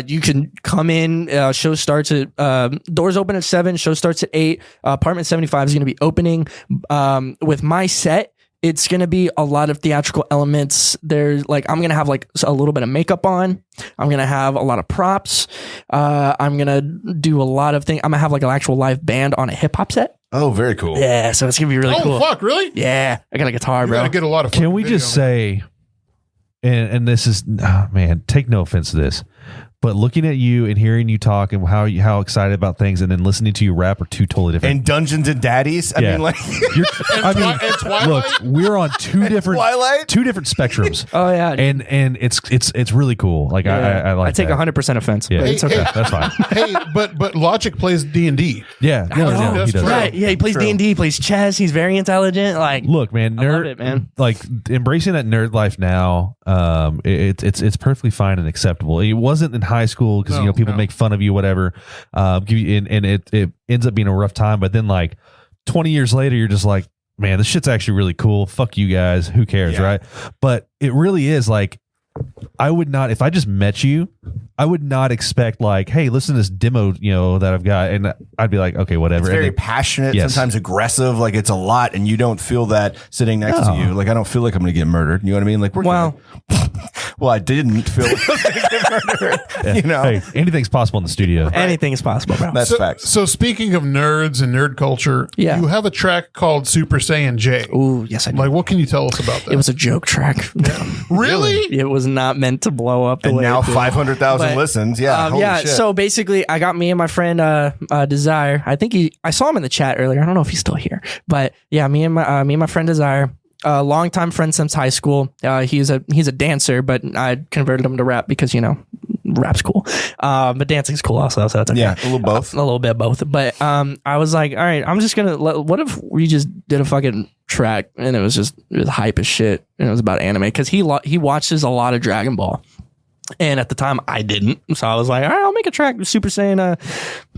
You can come in. Show starts at doors open at 7. Show starts at 8. Apartment 75 is going to be opening. With my set, it's going to be a lot of theatrical elements. There's I'm going to have a little bit of makeup on. I'm going to have a lot of props. I'm going to do a lot of things. I'm going to have an actual live band on a hip hop set. Oh, very cool. Yeah, so it's going to be really cool. Oh, fuck, really? Yeah, I got a guitar, You bro. gotta get a lot of Can we just say, and this is, man, take no offense to this, but looking at you and hearing you talk and how excited about things, and then listening to you rap are two totally different. And Dungeons and Daddies. I mean, and Twilight? look, we're on two different spectrums. Oh yeah, and it's really cool. Like I like. I take that. 100% offense. Yeah, But it's okay. That's fine. Hey, but Logic plays D&D. Yeah, no, he does. Right? Yeah, he plays D&D, plays chess. He's very intelligent. Look, man, I love it, man. Like embracing that nerd life now. It's perfectly fine and acceptable. It wasn't in high school because people make fun of you, whatever. Give you, and it ends up being a rough time. But then 20 years later, you're just like, man, this shit's actually really cool. Fuck you guys. Who cares, right? But it really is like, I would not, if I just met you, I would not expect like, hey, listen to this demo, that I've got. And I'd be like, okay, whatever. It's very passionate, Yes. sometimes aggressive. Like it's a lot and you don't feel that sitting next to you. Like I don't feel like I'm going to get murdered. You know what I mean? Like we're Well, well, I didn't feel like I was going to get murdered. You know, Hey, anything's possible in the studio. anything is possible, bro. that's facts. So speaking of nerds and nerd culture, Yeah. you have a track called Super Saiyan J. Ooh, yes, I do. Like, what can you tell us about that? It was a joke track. really? It was not meant to blow up the And way now it did. 500,000 But, listens. Yeah. Holy shit. So basically, I got me and my friend Desire. I think I saw him in the chat earlier. I don't know if he's still here, but yeah, me and my friend Desire, longtime friend since high school. He's a dancer, but I converted him to rap because rap's cool. But dancing's cool also, so it's okay. Yeah, a little both. A little bit both. But I was like, all right, I'm just gonna what if we just did a fucking track and it was hype as shit and it was about anime because he watches a lot of Dragon Ball. And at the time, I didn't. So I was like, all right, I'll make a track. Super Saiyan,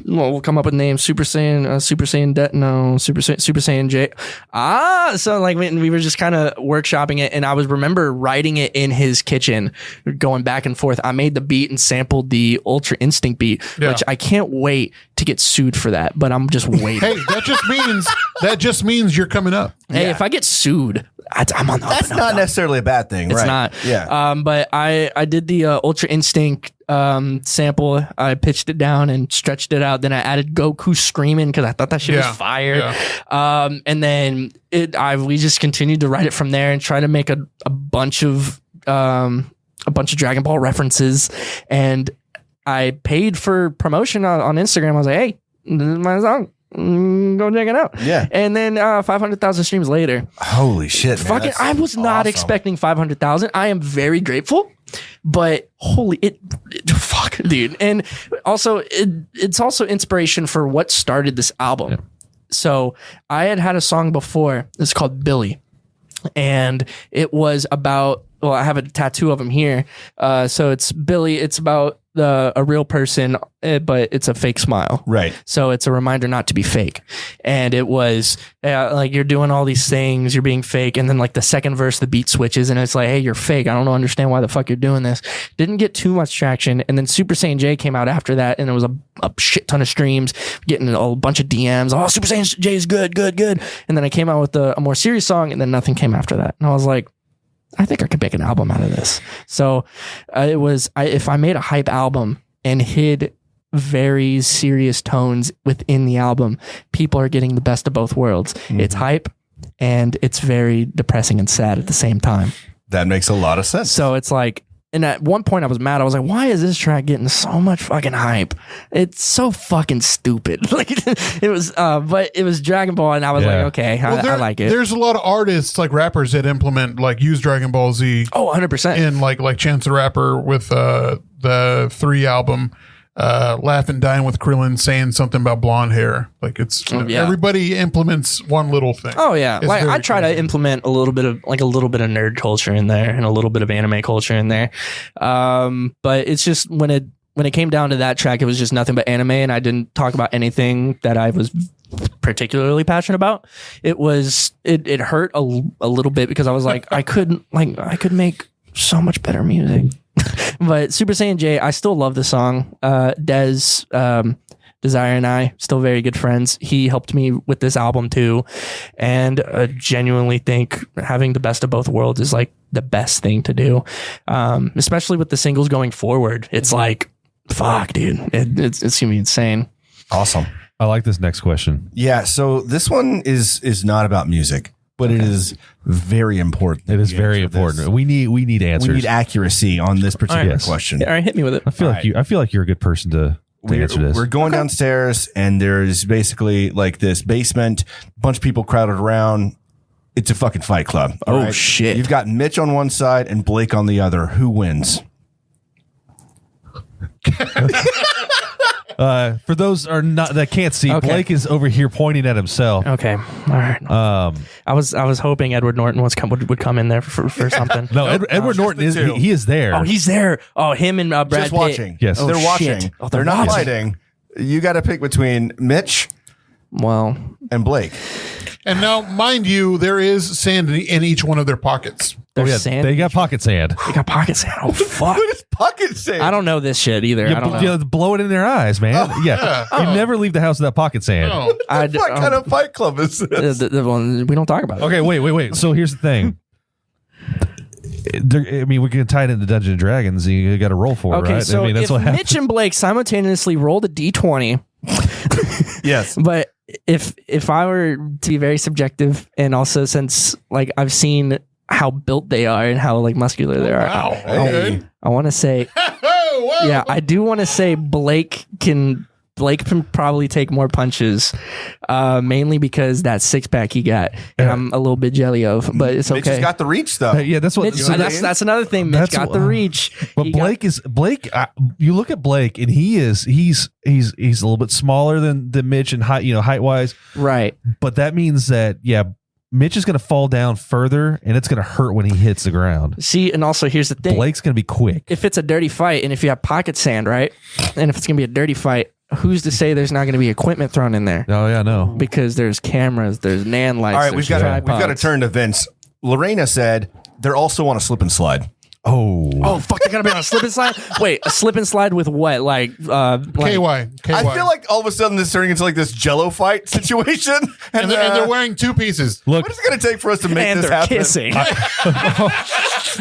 we'll come up with names. Super Saiyan, Super Saiyan J. So like we were just kind of workshopping it. And I remember writing it in his kitchen, going back and forth. I made the beat and sampled the Ultra Instinct beat, which I can't wait to get sued for that. But I'm just waiting. Hey, that just means you're coming up. Hey, if I get sued, I'm on the That's not necessarily a bad thing, It's right? not. Yeah. But I did the Ultra Instinct sample. I pitched it down and stretched it out. Then I added Goku screaming because I thought that shit was fire. Yeah. And then we just continued to write it from there and try to make a bunch of Dragon Ball references. And I paid for promotion on Instagram. I was like, hey, this is my song. Go check it out. Yeah. And then 500,000 streams later. Holy shit, man. Fucking, That's I was not awesome. expecting 500,000. I am very grateful, but fuck, dude. And also, it's also inspiration for what started this album. Yeah. So I had a song before. It's called Billy, and it was about. Well, I have a tattoo of him here. So it's Billy. It's about a real person, but it's a fake smile. Right. So it's a reminder not to be fake. And it was like you're doing all these things, you're being fake. And then like the second verse, the beat switches and it's like, hey, you're fake. I don't understand why the fuck you're doing this. Didn't get too much traction. And then Super Saiyan J came out after that. And it was a shit ton of streams, getting a bunch of DMs. Oh, Super Saiyan J is good. And then I came out with a more serious song and then nothing came after that. And I was like, I think I could make an album out of this. So if I made a hype album and hid very serious tones within the album, people are getting the best of both worlds. Mm-hmm. It's hype and it's very depressing and sad at the same time. That makes a lot of sense. So it's like, and at one point I was mad. I was like, why is this track getting so much fucking hype? It's so fucking stupid. Like it was, but it was Dragon Ball and I was like, okay, I like it. There's a lot of artists, like rappers that use Dragon Ball Z. Oh, 100%. And like Chance the Rapper with the 3 album, Laugh and Dine with Krillin saying something about blonde hair. Like everybody implements one little thing. Oh yeah. It's like I try crazy. to implement a little bit of nerd culture in there and a little bit of anime culture in there. But it's just when it came down to that track, it was just nothing but anime and I didn't talk about anything that I was particularly passionate about. It hurt a little bit because I was like, I could make so much better music. But Super Saiyan J, I still love the song. Desire and I still very good friends. He helped me with this album too, and genuinely think having the best of both worlds is like the best thing to do, especially with the singles going forward. It's like, fuck, dude, it's gonna be insane. Awesome. I like this next question. Yeah. So this one is not about music, but it is very important. It is very important. We need answers. We need accuracy on this particular question. All right, hit me with it. I feel like you're a good person to answer this. We're going downstairs and there's basically like this basement, bunch of people crowded around. It's a fucking fight club. All right? Shit. You've got Mitch on one side and Blake on the other. Who wins? For those that can't see, Okay. Blake is over here pointing at himself. Okay, all right. I was hoping Edward Norton would come in there for something. No, Edward Norton is two. he is there. Oh, he's there. Oh, him and Brad Just Pitt. watching. Yes. They're Oh, watching. shit. Oh, they're they're not watching. fighting. You got to pick between Mitch Well, and Blake. And now, mind you, there is sand in each one of their pockets. there's sand. They got pocket sand. They got pocket sand. Oh fuck! What is pocket sand? I don't know this shit either. I don't know. You blow it in their eyes, man. Yeah. You never leave the house without pocket sand. Oh, What kind of fight club is this? The one we don't talk about. Okay, wait. So here's the thing. I mean, we can tie it into Dungeons and Dragons. You got to roll for it, Okay, right? so I mean, that's if what happens. Mitch and Blake simultaneously rolled a d20, Yes. but if I were to be very subjective, and also since like I've seen how built they are and how like muscular they are, wow. Hey. I want to say, Oh, wow. yeah, I do want to say Blake can probably take more punches, mainly because that 6-pack he got, and I'm a little bit jelly of, but it's Mitch has okay. got the reach, though. Yeah, that's what. Mitch, so that's another thing. Mitch that's got the what- reach. But He got- Blake. You look at Blake, and he's a little bit smaller than Mitch in height, height wise. right. But that means that Mitch is going to fall down further, and it's going to hurt when he hits the ground. See, and also here's the thing. Blake's going to be quick. If it's a dirty fight, and if you have pocket sand, right, and if it's gonna be a dirty fight, who's to say there's not gonna be equipment thrown in there? Oh yeah, no. Because there's cameras, there's nan lights. All right, there's we've got to tripods. turn to Vince. Lorena said they're also on a slip and slide. Oh fuck! They gotta be on a slip and slide. Wait, a slip and slide with what? Like KY. I feel like all of a sudden this is turning into like this Jello fight situation, And they're wearing two pieces. Look, what is it going to take for us to make and this they're happen? kissing,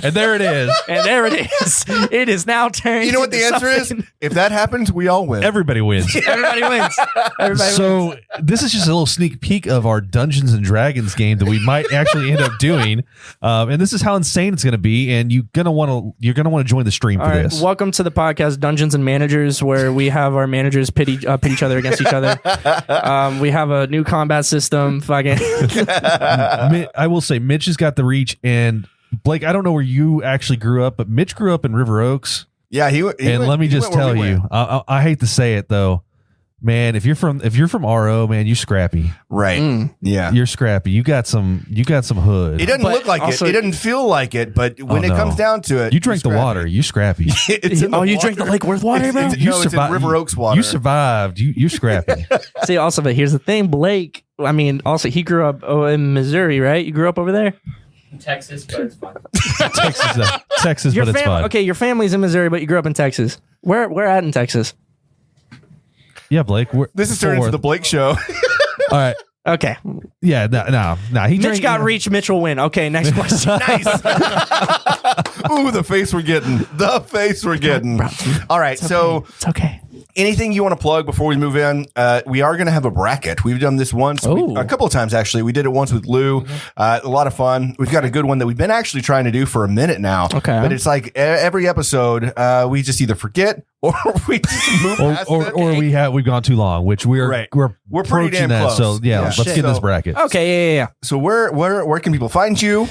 and there it is. and there it is. It is now turned. You know what the into answer is? something- If that happens, we all win. Everybody wins. Everybody wins. Everybody wins. So this is just a little sneak peek of our Dungeons and Dragons game that we might actually end up doing, and this is how insane it's going to be. And you're gonna want to join the stream for All right, this. welcome to the podcast Dungeons and Managers, where we have our managers pit each other against each other. We have a new combat system. Fucking I will say Mitch has got the reach, and Blake, I don't know where you actually grew up, but Mitch grew up in River Oaks. Yeah, he And went- let me he just went where tell we you, went. I hate to say it though, man. If you're from RO, man, you scrappy. Right? Yeah. You're scrappy. You got some hood. It doesn't But look like also- it. It doesn't feel like it. But when Oh, it no. comes down to it, You drank the you're water. scrappy. You scrappy. It's in the you water. drink the Lake Worth water, bro? It's in River Oaks water. You survived. You're scrappy. See, also, but here's the thing, Blake. I mean, also, he grew up in Missouri, right? You grew up over there. Texas, but it's fun. Texas, Your but it's fun. Okay, your family's in Missouri, but you grew up in Texas. Where at in Texas? Yeah, Blake. This is turning into the Blake show. All right. Okay, Yeah, no. He Mitch drank, got reach. Mitch will win. Okay, next question. Nice. Ooh, the face we're getting. The face we're getting. All right, so It's okay. anything you want to plug before we move in? We are going to have a bracket. We've done this once, Ooh. a couple of times actually. We did it once with Lou. A lot of fun. We've got a good one that we've been actually trying to do for a minute now. Okay. But it's like every episode, we just either forget or we just move past it. or we've gone too long, which we're Right. we're We're pretty approaching damn that. close. So yeah, Yeah. let's Shit. get in this So- bracket. Okay, yeah. So where can people find you?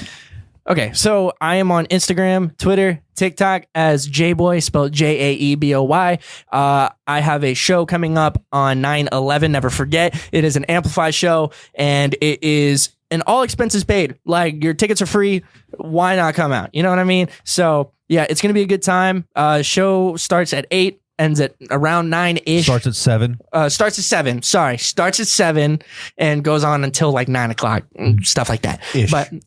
Okay, so I am on Instagram, Twitter, TikTok as JaeBoy, spelled JaeBoy. I have a show coming up on 9/11. Never forget. It is an Amplify show, and it is an all expenses paid. Like, your tickets are free. Why not come out? You know what I mean? So yeah, it's gonna be a good time. Show starts at 8. Ends at around 9-ish. Starts at 7. Starts at 7. Sorry, starts at 7 and goes on until like 9 o'clock, stuff like that.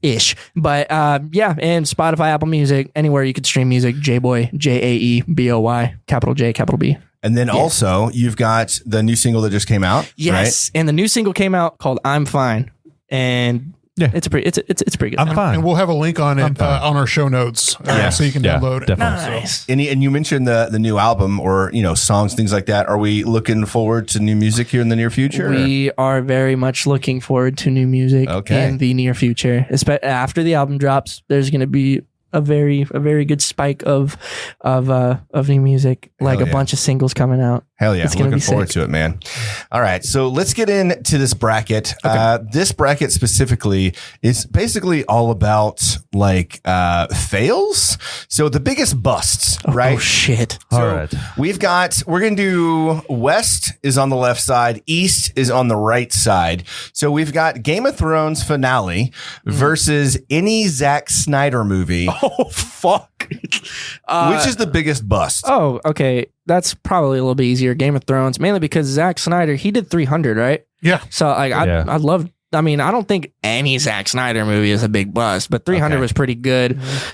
Ish. But yeah, and Spotify, Apple Music, anywhere you could stream music. JaeBoy, JaeBoy, capital J, capital B. And then also you've got the new single that just came out. Yes, and the new single came out called "I'm Fine," and Yeah. it's pretty good. I'm fine. And we'll have a link on it fine. on our show notes so you can Yeah, download it. definitely. Nice. And you mentioned the new album or songs, things like that. Are we looking forward to new music here in the near future? We are very much looking forward to new music Okay. in the near future. After the album drops, there's going to be a very good spike of new music, like Hell a yeah. bunch of singles coming out. Hell yeah. It's I'm gonna looking be forward sick. to it, man. All right. So let's get into this bracket. This bracket specifically is basically all about like fails. So the biggest busts, right? Oh shit! So All right. we're going to do West is on the left side, East is on the right side. So we've got Game of Thrones finale versus any Zack Snyder movie. Oh fuck! Which is the biggest bust? Oh, okay. That's probably a little bit easier. Game of Thrones, mainly because Zack Snyder, he did 300, right? Yeah. So like Yeah. I love. I mean, I don't think any Zack Snyder movie is a big bust, but 300 was pretty good.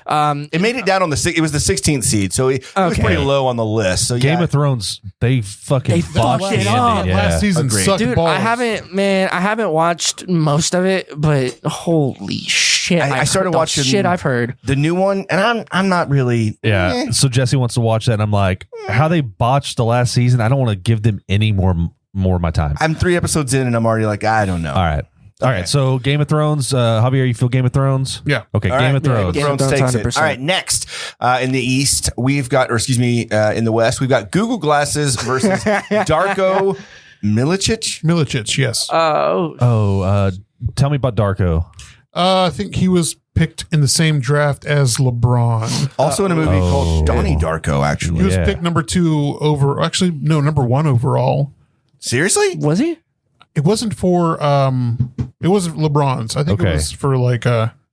It made it down on it was the 16th seed, so it was Okay. pretty low on the list. So Game of Thrones, they fucking fucked botched it the up. ending. Last season Agreed. sucked Dude, balls. I haven't watched most of it, but holy shit! I started watching shit I've heard. the new one, and I'm not really. Yeah. So Jesse wants to watch that, and I'm like, how they botched the last season. I don't want to give them any more of my time. I'm 3 episodes in, and I'm already like, I don't know. All right. All right. So Game of Thrones, Javier, you feel Game of Thrones? Yeah. Okay. All Game right. of Thrones. Game of Thrones Thrones, takes it. 100%. All right, next in the East, we've got, in the West, we've got Google Glasses versus Darko Milicic. Yes. Tell me about Darko. I think he was picked in the same draft as LeBron. Also in a movie called Donnie Darko, actually. He was Yeah. picked number 2 over. Actually, no, number 1 overall. Seriously? Was he? It wasn't for. It wasn't LeBron's. I think Okay. it was for like.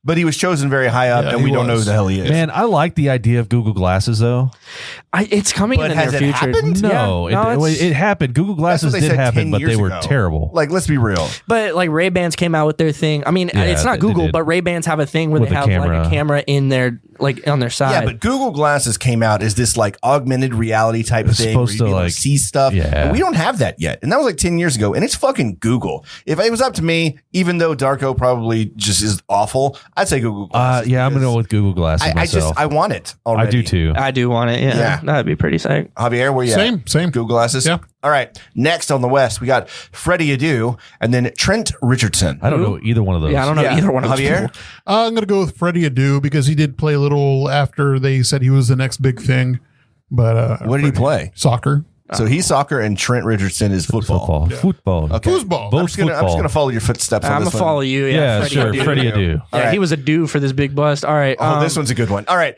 But he was chosen very high up, Yeah, and he we don't know who was. the hell he is. Man, I like the idea of Google Glasses, though. It's coming But in the has near it future. happened? No, Yeah, it happened. Google That's Glasses what they did said happen, 10 but they years were ago. terrible. Like, let's be real. But like Ray-Bans came out with their thing. I mean, Yeah, it's not they Google, did. but Ray-Bans have a thing where With they a have like camera. a camera in their like on their side. Yeah, but Google Glasses came out as this like augmented reality type It's thing where supposed you to, be able like- to see stuff. Yeah. And we don't have that yet. And that was like 10 years ago. And it's fucking Google. If it was up to me, even though Darko probably just is awful, I'd say Google Glasses. Yeah, I'm going to go with Google Glasses I myself. I want it I already. do too. I do want it. Yeah, Yeah. that'd be pretty sick. Javier, where you at? Same. Google Glasses? Yeah. All right. Next on the West, we got Freddie Adu and then Trent Richardson. I don't know either one of those. Yeah, I don't know Yeah. either one of those Javier? people. I'm going to go with Freddie Adu because he did play a little after they said he was the next big thing. But What did he play? Soccer. So he's soccer and Trent Richardson is football. Football. Okay. Foosball. I'm just Football. gonna follow your footsteps on I'm this gonna one. follow you. Yeah, Freddie sure. Adu. Freddie Adu. Yeah, All right. he was a due for this big bust. All right. Oh, this one's a good one. All right.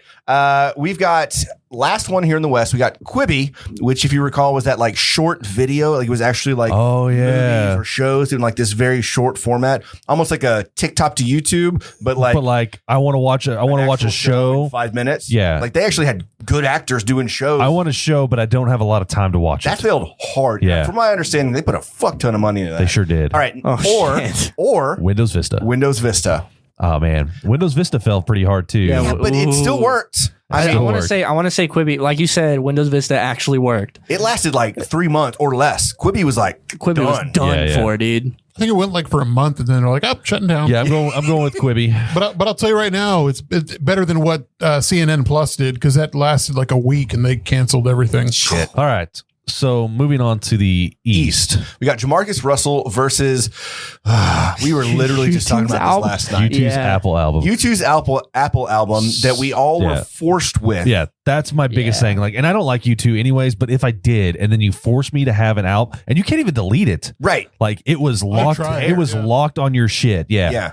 We've got last one here in the West. We got Quibi, which if you recall was that like short video. Like it was actually like Oh, yeah. movies or shows in like this very short format, almost like a TikTok to YouTube, but like But like, I want to watch a actual show. in 5 minutes. Yeah. Like they actually had good actors doing shows. I want a show, but I don't have a lot of time to watch that it. failed hard. Yeah. From my understanding, they put a fuck ton of money into that. They sure did. All right. Oh, shit. or Windows Vista. Windows Vista. Oh man, Windows Vista fell pretty hard too. Yeah, Yeah, but it still Ooh. worked. I Still want to worked. say Quibi, like you said, Windows Vista actually worked. It lasted like 3 months or less. Quibi was like Quibi was done Yeah, yeah. for, dude. I think it went like for a month, and then they're like, "Oh, shutting down." Yeah, I'm going with Quibi. But I'll tell you right now, it's better than what CNN Plus did because that lasted like a week and they canceled everything. Shit. All right. So moving on to the East. We got Jamarcus Russell versus. We were literally just talking YouTube's about album. this last night. U2's Yeah. Apple album. U2's Apple album that we all were Yeah. forced with. Yeah, that's my biggest Yeah. thing. Like, and I don't like U2 anyways, but if I did, and then you force me to have an album, and you can't even delete it. Right. Like it was locked. tried, It was yeah. locked on your shit. Yeah. Yeah.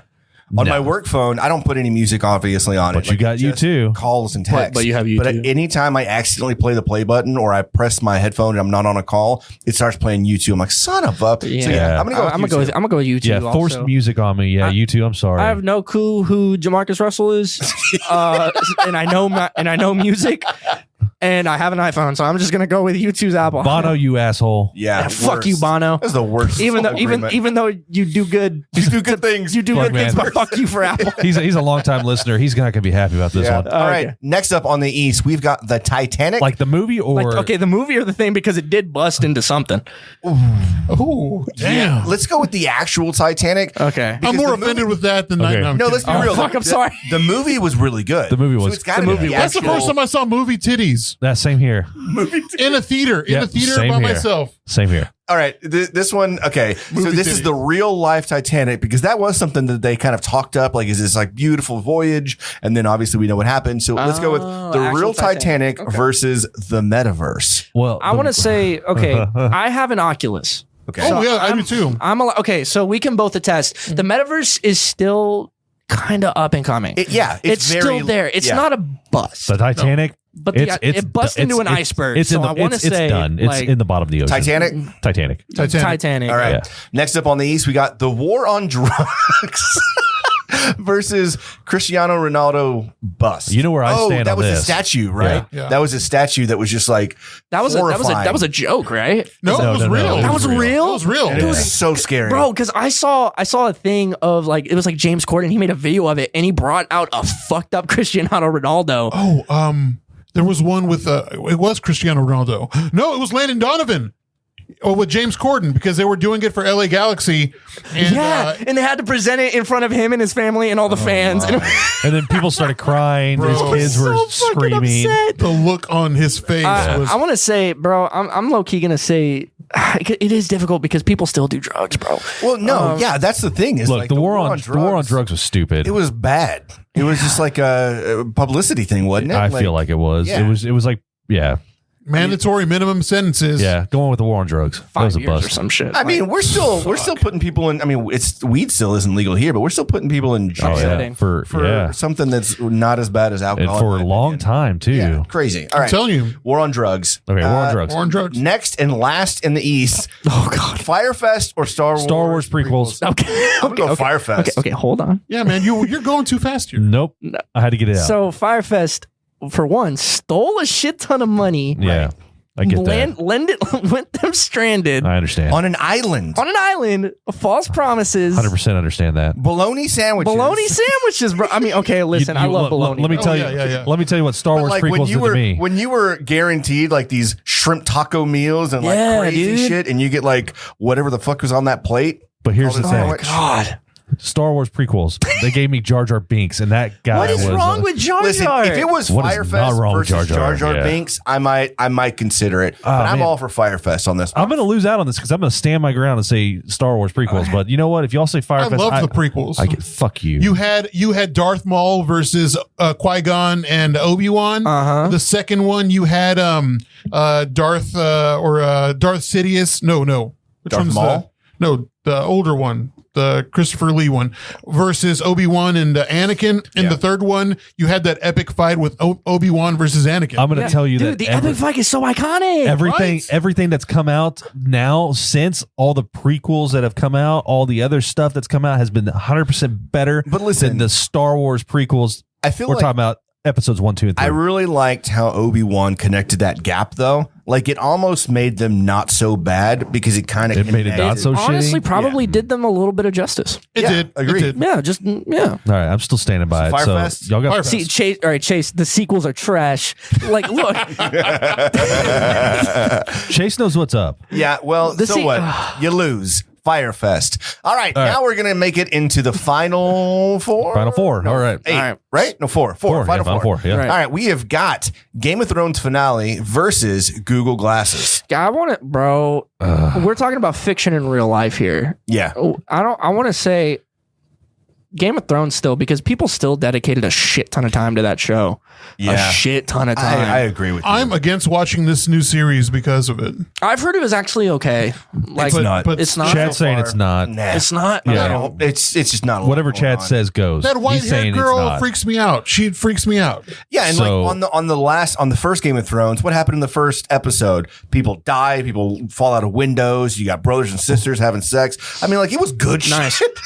On No. my work phone, I don't put any music obviously on But it. you got it's just U2. calls and texts. but you have But U2. at any time I accidentally play the play button or I press my headphone and I'm not on a call, it starts playing U2. I'm like, son of a. So Yeah. I'm gonna go with I'm gonna go with YouTube. Yeah, forced also. music on me. Yeah, U2. I'm sorry. I have no clue who Jamarcus Russell is, and I know music, and I have an iPhone, so I'm just gonna go with U2's album. Bono, you asshole. Yeah. Fuck worst. you, Bono. That's the worst. Even though agreement. even though you do good, you do good things. you do Look, good things, man. but fuck you for Apple. He's a long time listener. He's not gonna be happy about this Yeah. one. All right. Okay. Next up on the East, we've got the Titanic. Like the movie or Like, okay, the movie or the thing because it did bust into something. Oh, damn. Let's go with the actual Titanic. Okay. I'm more the offended movie- with that than Okay. I'm No, let's be kidding. real. fuck, I'm sorry. The movie was really good. The movie was- So it's gotta The be movie was That's the first time I saw movie titties that same here. in a theater. Yeah, In a theater same by here. myself. Same here. All right, this one, okay. So Movie this is titty. the real life Titanic because that was something that they kind of talked up, like is this like beautiful voyage, and then obviously we know what happened. So let's go with the actual real Titanic. Titanic versus the metaverse. Well, I want to say, okay, I have an Oculus. Okay, Oh, yeah, I do too. Okay, so we can both attest. The metaverse is still kind of up and coming. it's very, still there. It's yeah. not a bust. the Titanic. But it busts into an iceberg. It's so in the, I want to it's say, done. It's like, in the bottom of the ocean. Titanic. Titanic. Titanic. Titanic. All right. Yeah. Next up on the East, we got the war on drugs. versus Cristiano Ronaldo bust. You know where I stand that on was this. a statue, right? Yeah. That was a statue that was just like That was horrifying. a joke, right? No, it was no, real. That was real? It was real. And it was so scary. Bro, because I saw a thing of like it was like James Corden. He made a video of it and he brought out a fucked up Cristiano Ronaldo. Oh, there was one with it was Cristiano Ronaldo. No, it was Landon Donovan. Or with James Corden because they were doing it for LA Galaxy. And, Yeah, and they had to present it in front of him and his family and all the fans. And And then people started crying. Bro. His kids were so fucking screaming. upset. the look on his face was. I want to say, bro, I'm low key gonna say it is difficult because people still do drugs, bro. Well, no, yeah, that's the thing. Is Look, like the war on drugs was stupid. It was bad. It was just like a publicity thing, wasn't it? I feel like it was. Yeah. It was like mandatory minimum sentences. yeah, going with the war on drugs. That 5 was a years or bust. some shit. I mean, we're still putting people in. I mean, it's weed still isn't legal here, but we're still putting people in jail Oh yeah, Setting. for something that's not as bad as and alcohol. for in a my long opinion. time too. Yeah, crazy. All I'm right, telling you. war on drugs. Okay, war on drugs. War on drugs. Next and last in the East, oh god. Firefest or Star Wars prequels. Okay. I'm gonna go okay. Firefest. Okay. Hold on. Yeah, man, you're going too fast here. Nope. I had to get it out. So Firefest, for one, stole a shit ton of money. yeah, I get that. Went them stranded I understand. On an island, on an island. False promises. 100% understand that. bologna sandwiches. Bologna sandwiches, bro. I mean, okay, listen, I love bologna. Let me tell you. yeah. Let me tell you what Star But Wars like prequels did to me. when you were guaranteed like these shrimp taco meals and like Yeah, crazy dude. shit, and you get like whatever the fuck was on that plate. But here's all the this thing: sandwich. God. Star Wars prequels. They gave me Jar Jar Binks, and that guy What is was. wrong with Jar Listen, Jar? if it was What is not Firefest wrong with versus Jar Jar Jar? Jar Yeah. Binks, I might consider it. But I'm man. all for Firefest on this. I'm going to lose out on this because I'm going to stand my ground and say Star Wars prequels. But you know what? If y'all say I Firefest, love the prequels. I get fuck you. You had Darth Maul versus Qui-Gon and Obi-Wan. Uh-huh. The second one you had Darth Sidious. No. Which Darth one's Maul? the older one, the Christopher Lee one, versus Obi-Wan and Anakin. And the third one, you had that epic fight with Obi-Wan versus Anakin. I'm going to tell you Dude, that the epic fight is so iconic. everything that's come out now since all the prequels that have come out, all the other stuff that's come out has been 100% better. But listen, than the Star Wars prequels. I feel we're like talking about episodes 1, 2, and 3. I really liked how Obi-Wan connected that gap though. Like it almost made them not so bad because it kind of It made it not so Honestly, shitty. probably did them a little bit of justice. It Yeah, did. agreed. It did. Yeah, just yeah. All right, I'm still standing by So it. Firefest? So y'all got Firefest. See, Chase. All right, Chase. The sequels are trash. Like, look, Chase knows what's up. Yeah, well, The so se- what? You lose. Firefest. All right, now we're going to make it into the final four. Final four. All right. 8, All right. right? No, four. Yeah, Final four. Yeah. Right. All right, we have got Game of Thrones finale versus Google Glasses. I want it, bro. We're talking about fiction in real life here. Yeah. I want to say Game of Thrones still because people still dedicated a shit ton of time to that show. Yeah. A shit ton of time. I agree with you. I'm against watching this new series because of it. I've heard it was actually okay. Like, It's not. But it's not. Chad's saying it's not. Nah. It's not. Yeah. It's just not a lot Whatever going Chad on. says goes. that white He's saying haired it's girl not. freaks me out. She freaks me out. Yeah, and So- like on the first Game of Thrones, what happened in the first episode? People die, people fall out of windows, you got brothers and sisters having sex. I mean, like it was good Nice. shit.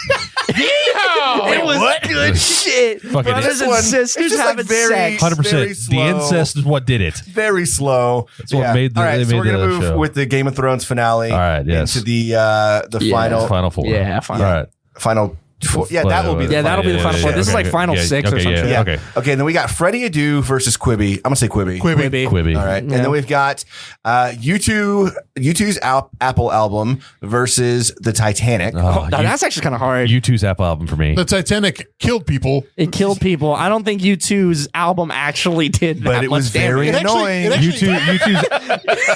It was good shit. Fucking Brothers This and one, sisters it's just, like, having very- sex. 100%. very The slow. incest is what did it. Very slow. That's what made the- All right, they so made we're gonna the move show. with the Game of Thrones finale. All right, yes. Into the final Final four. Yeah, final. All right. final. Yeah, that will be. Yeah, that'll be the final four. This is like final six or some shit. Yeah. Okay. Okay. And then we got Freddie Adu versus Quibi. I'm gonna say Quibi. Quibi. Quibi. All right. And Yeah. then we've got U2's Apple album versus the Titanic. Oh, Now, that's actually kind of hard. U2's Apple album for me. The Titanic killed people. It killed people. I don't think U2's album actually did that But it was much damage. very It actually- annoying. it actually-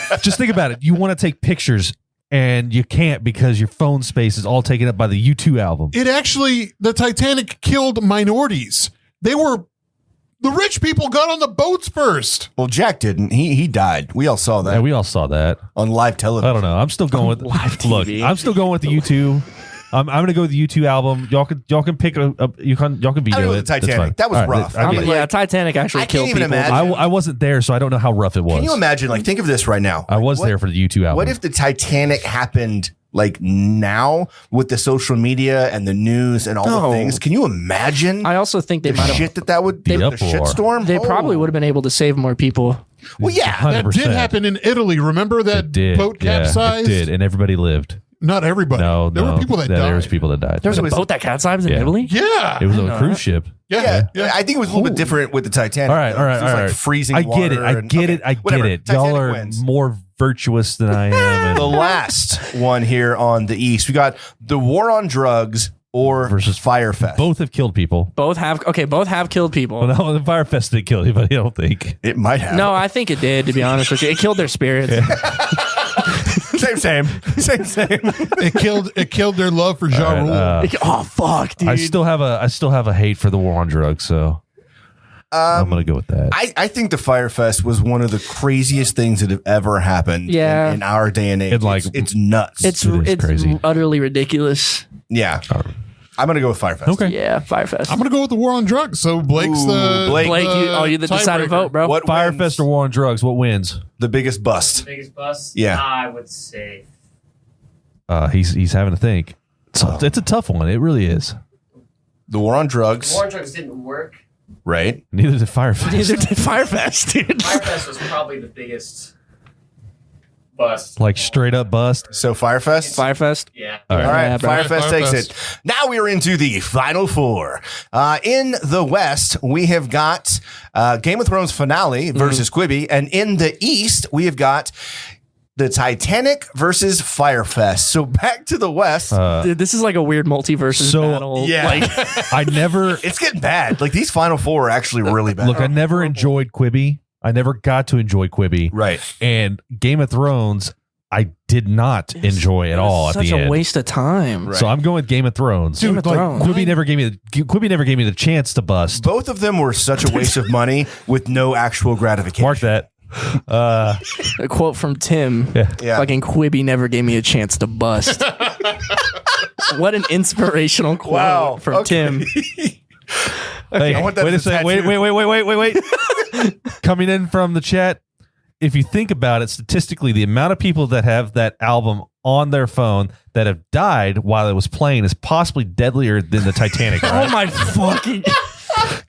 U2's. Just think about it. You want to take pictures and you can't because your phone space is all taken up by the U2 album. The Titanic killed minorities. The rich people got on the boats first. Well, Jack didn't. He died. We all saw that Yeah, we all saw that. on live television. I don't know. I'm still going with Live look. TV. I'm still going with the U2. I'm gonna go with the U2 album. Y'all can pick y'all can veto I know it. the That's Titanic. fine. That was All right, rough. I get it. Yeah, Titanic actually I can't killed even people. imagine. I wasn't there, so I don't know how rough it was. Can you imagine? Like, think of this right now. I was What- there for the U2 album. What if the Titanic happened like now with the social media and the news and all the No. things? Can you imagine I also think they the might have. shit that would The the uproar. shitstorm? They probably would have been able to save more people. Well, yeah. 100%. That did happen in Italy. Remember that It did. boat Yeah, capsized? it did, and everybody lived. Not everybody. No, there were people that died. There was people that died. There was a was- boat that capsized in Yeah. Italy. Yeah. It was a cruise ship. yeah. I think it was a little bit different with the Titanic. All right, though. all right, It was all like right. freezing I water. get it. I and- get okay, it. I whatever. get it. Y'all Titanic are wins. more virtuous than I am. The And last one here on the East, we got the war on drugs or Versus Firefest. both have killed people. Both have killed people. Well, no, the Firefest didn't kill anybody. I don't think. It might have. No, I think it did. To be honest with you, it killed their spirits. same. It killed their love for Ja Rule. Oh fuck, dude. I still have a hate for the war on drugs. So I'm gonna go with that. I think the Firefest was one of the craziest things that have ever happened Yeah. in our day and age. And, like, it's nuts. it's It is it's crazy. utterly ridiculous. yeah. I'm going to go with Firefest. Okay. Yeah, Firefest. I'm gonna go with the war on drugs. So Blake's the Blake. Blake, you the deciding tiebreaker. vote, bro. What Firefest wins? or war on drugs? What wins? The biggest bust. Biggest bust? Yeah. I would say He's having to think. It's a tough one. It really is. The war on drugs. war on drugs didn't work. Right. Neither did Firefest. Neither did Firefest, dude. Firefest was probably the biggest bust. Like straight up bust. So Firefest. Firefest. Yeah. All right, Yeah, bro. Firefest takes Firefest. it. Now we are into the final four. In the West, we have got Game of Thrones finale versus Quibi, and in the East, we have got the Titanic versus Firefest. So back to the West. Dude, this is like a weird multiverses So, battle. yeah. Like, I never It's getting bad. Like these final four are actually really bad. look. I never enjoyed Quibi. I never got to enjoy Quibi. Right. And Game of Thrones, I did not enjoy at all at such the a end. waste of time. Right. So I'm going with Game of Thrones. Game of like, Thrones. Quibi never gave me the chance to bust. Both of them were such a waste of money with no actual gratification. Mark that. A quote from Tim. Yeah. Fucking Quibi never gave me a chance to bust. What an inspirational quote Wow. from Okay. Tim. Hey, I want that wait a as a second. Wait. Coming in from the chat. If you think about it, statistically, the amount of people that have that album on their phone that have died while it was playing is possibly deadlier than the Titanic. Oh Right? my fucking.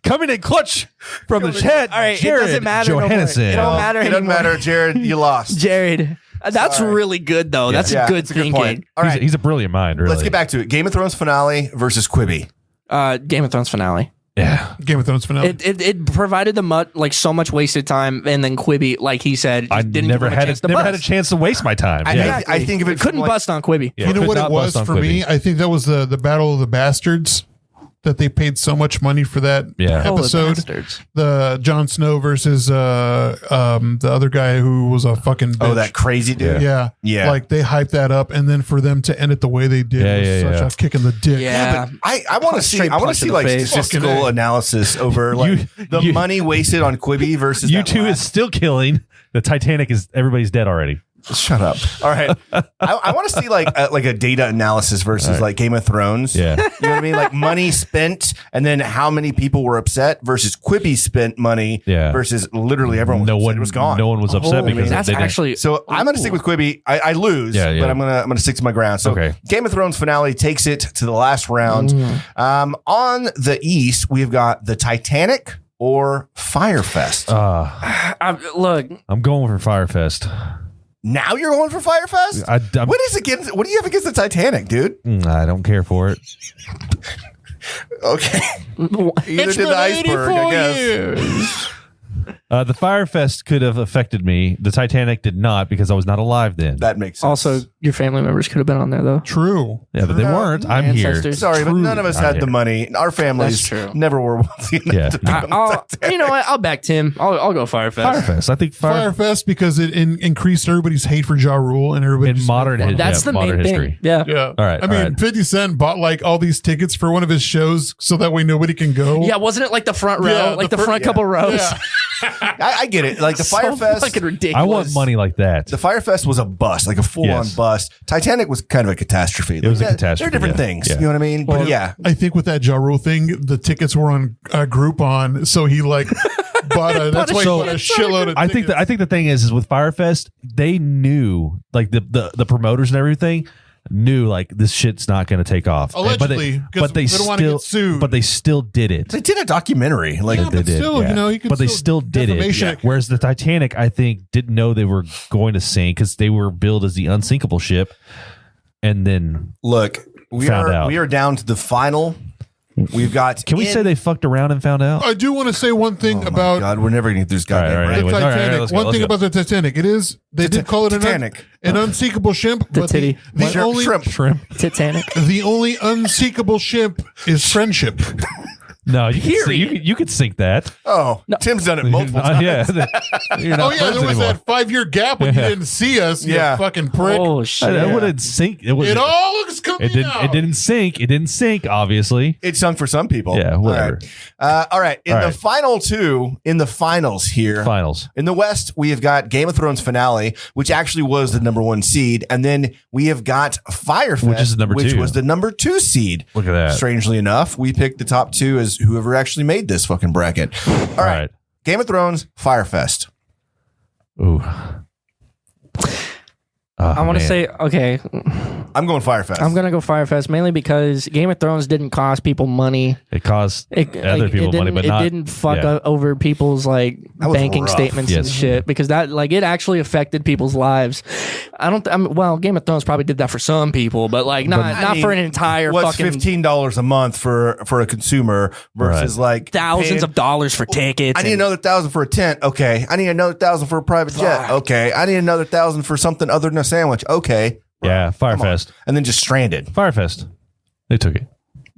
Coming in clutch from the chat. All right, Jared it doesn't matter. No more. Johannesson. It don't matter It doesn't anymore. matter, Jared. You lost. Jared. That's really good, though. That's Yeah, good it's a good thinking. point. All right. He's a brilliant mind, really. Let's get back to it. Game of Thrones finale versus Quibi. Game of Thrones finale. Yeah. Game of Thrones finale. It provided the like so much wasted time, and then Quibi, like he said, I didn't never give him had a chance to waste my time. Yeah. I think of it from couldn't like- bust on Quibi. Yeah, You know could what not it was bust on for me? Quibi. I think that was the Battle of the Bastards that they paid so much money for that Yeah. Oh, the episode. bastards. The Jon Snow versus the other guy who was a fucking bitch. Oh, that crazy dude. Yeah. Yeah. Like they hyped that up, and then for them to end it the way they did was such a kick in the dick. Yeah. But I want to see. Straight I want to punch see in the like face. statistical Fucking A. analysis over like the you- money wasted on Quibi versus that U2 is last- still killing. The Titanic is everybody's dead already. Shut up. All right. I want to see like a data analysis versus like Game of Thrones. Yeah. You know what I mean? Like money spent and then how many people were upset versus Quibi spent money Yeah. versus literally everyone No was, one was gone. No one was upset Holy, because that's they didn't. actually So I'm going to stick with Quibi. I lose, Yeah, yeah. but I'm gonna stick to my ground. So Okay. Game of Thrones finale takes it to the last round. On the East, we've got the Titanic or Firefest. look. I'm going for Firefest. Now you're going for Firefest? I'm- What do you have against the Titanic, dude? I don't care for it. Okay. Either did the iceberg, I guess. The Firefest could have affected me. The Titanic did not because I was not alive then. That makes sense. Also, your family members could have been on there though. True. Yeah, but they weren't. I'm Ancestors. here. Sorry, but none of us had the money. Our families That's true. never were wealthy enough Yeah. to be on the Titanic. You know what? I'll back Tim. I'll go Firefest. Firefest. I think Firefest because it increased everybody's hate for Ja Rule and everybody in just modern made fun of That's yeah, the modern main history. thing. Yeah. Yeah. All right, I mean, all right. 50 Cent bought like all these tickets for one of his shows so that way nobody can go. Yeah, wasn't it like the front row? Yeah, like the the front couple rows? Yeah. I get it. Like the Fire Fest. fucking ridiculous. I want money like that. The Fire Fest was a bust, like a full-on Yes. bust. Titanic was kind of a catastrophe. It was a They're catastrophe, different yeah. things. Yeah. You know what I mean? But yeah. I think with that Ja Rule thing, the tickets were on Groupon, so he like bought a. That's why he bought a shitload of. I think the thing is with Firefest, they knew like the promoters and everything knew like this shit's not going to take off. Allegedly, 'cause but they they don't wanna still get sued. but they still did it. They did a documentary. Like Yeah, They but did, still, yeah. you know, you could but they still did it. defamation Yeah. Whereas the Titanic, I think, didn't know they were going to sink because they were billed as the unsinkable ship, and then look, we Found are out. we are down to the final. We've got. can we say they fucked around and found out? I do want to say one thing Oh about God, we're never gonna get through this goddamn. All right, right. the anyways, all right, Titanic. let's go, One let's thing go. about the Titanic, it is they did call it Titanic. an unsinkable ship, The but titty. the Shrimp- only shrimp. Titanic. the only unsinkable ship is friendship. No, you could sink that. Oh, Tim's done it multiple times. Yeah, you're Oh not yeah, friends there was anymore. that 5-year gap when you didn't see us. Yeah. You fucking prick. Oh shit. It wouldn't sink. It was. It all looks coming It didn't. out. It didn't sink. It didn't sink. Obviously. It sung for some people. Yeah, whatever. All right. In All the right. final two, in the finals here, Finals. in the West, we have got Game of Thrones finale, which actually was the number 1 seed, and then we have got Fire Fest, Which is the number which 2. was the number 2 seed. Look at that. Strangely enough, we picked the top 2 as whoever actually made this fucking bracket. All right. Game of Thrones, Fire Fest. Ooh. I want to say, okay, I'm going Fire Fest. I'm gonna go Firefest mainly because Game of Thrones didn't cost people money. It cost other It people money, didn't- but it not. didn't fuck yeah. over people's like That was banking rough. statements and Yes. shit because that like it actually affected people's lives. Well, Game of Thrones probably did that for some people, but like not for an entire What's fucking $15 a month for a consumer versus like thousands paying- of dollars for tickets. I need and- another $1,000 for a tent. Okay. I need another $1,000 for a private jet. Fuck. Okay. I need another $1,000 for something other than a sandwich. Okay. Yeah, Come on. Firefest. And then just stranded. Firefest. They took it.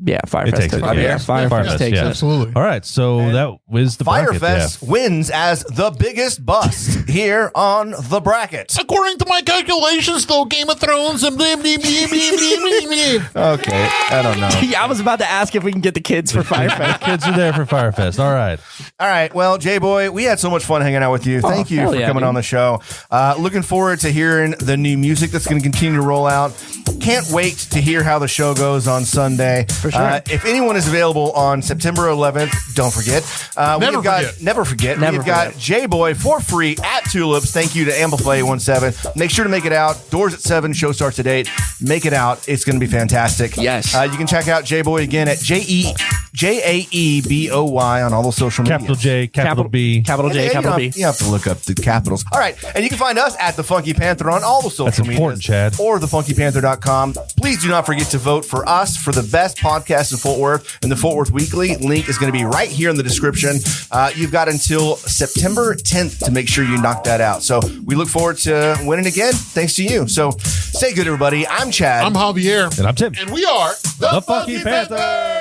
Yeah, It Firefest. takes it. took it. Yeah, Firefest takes it. Absolutely. All right, so that was the bracket. Firefest wins as the biggest bust here on the bracket. According to my calculations, though, Game of Thrones and blah, blah, blah, blah, blah, blah, blah. Okay. I don't know. Yeah, I was about to ask if we can get the kids for Firefest. Kids are there for Firefest. All right. All right. Well, JaeBoy, we had so much fun hanging out with you. Thank you hell for yeah, coming dude. on the show. Looking forward to hearing the new music that's going to continue to roll out. Can't wait to hear how the show goes on Sunday. For sure. If anyone is available on September 11th, don't forget. Never forget. Never forget. Never We've got JaeBoy for free at Tulips. Thank you to Amplify17. Make sure to make it out. Doors at 7. Show starts at 8. Make it out. It's going to be fantastic. Yes. You can check out JaeBoy again at JaeBoy on all the social media. Capital J, capital B. Capital J, And capital B. you have to look up the capitals. All right. And you can find us at the Funky Panther on all the social That's important, medias. Chad. Or thefunkypanther.com. Please do not forget to vote for us for the best podcast in Fort Worth and the Fort Worth Weekly. Link is going to be right here in the description. You've got until September 10th to make sure you knock that out. So we look forward to winning again thanks to you. So stay good, everybody. I'm Chad. I'm Javier. And I'm Tim. And we are The Funky Panther.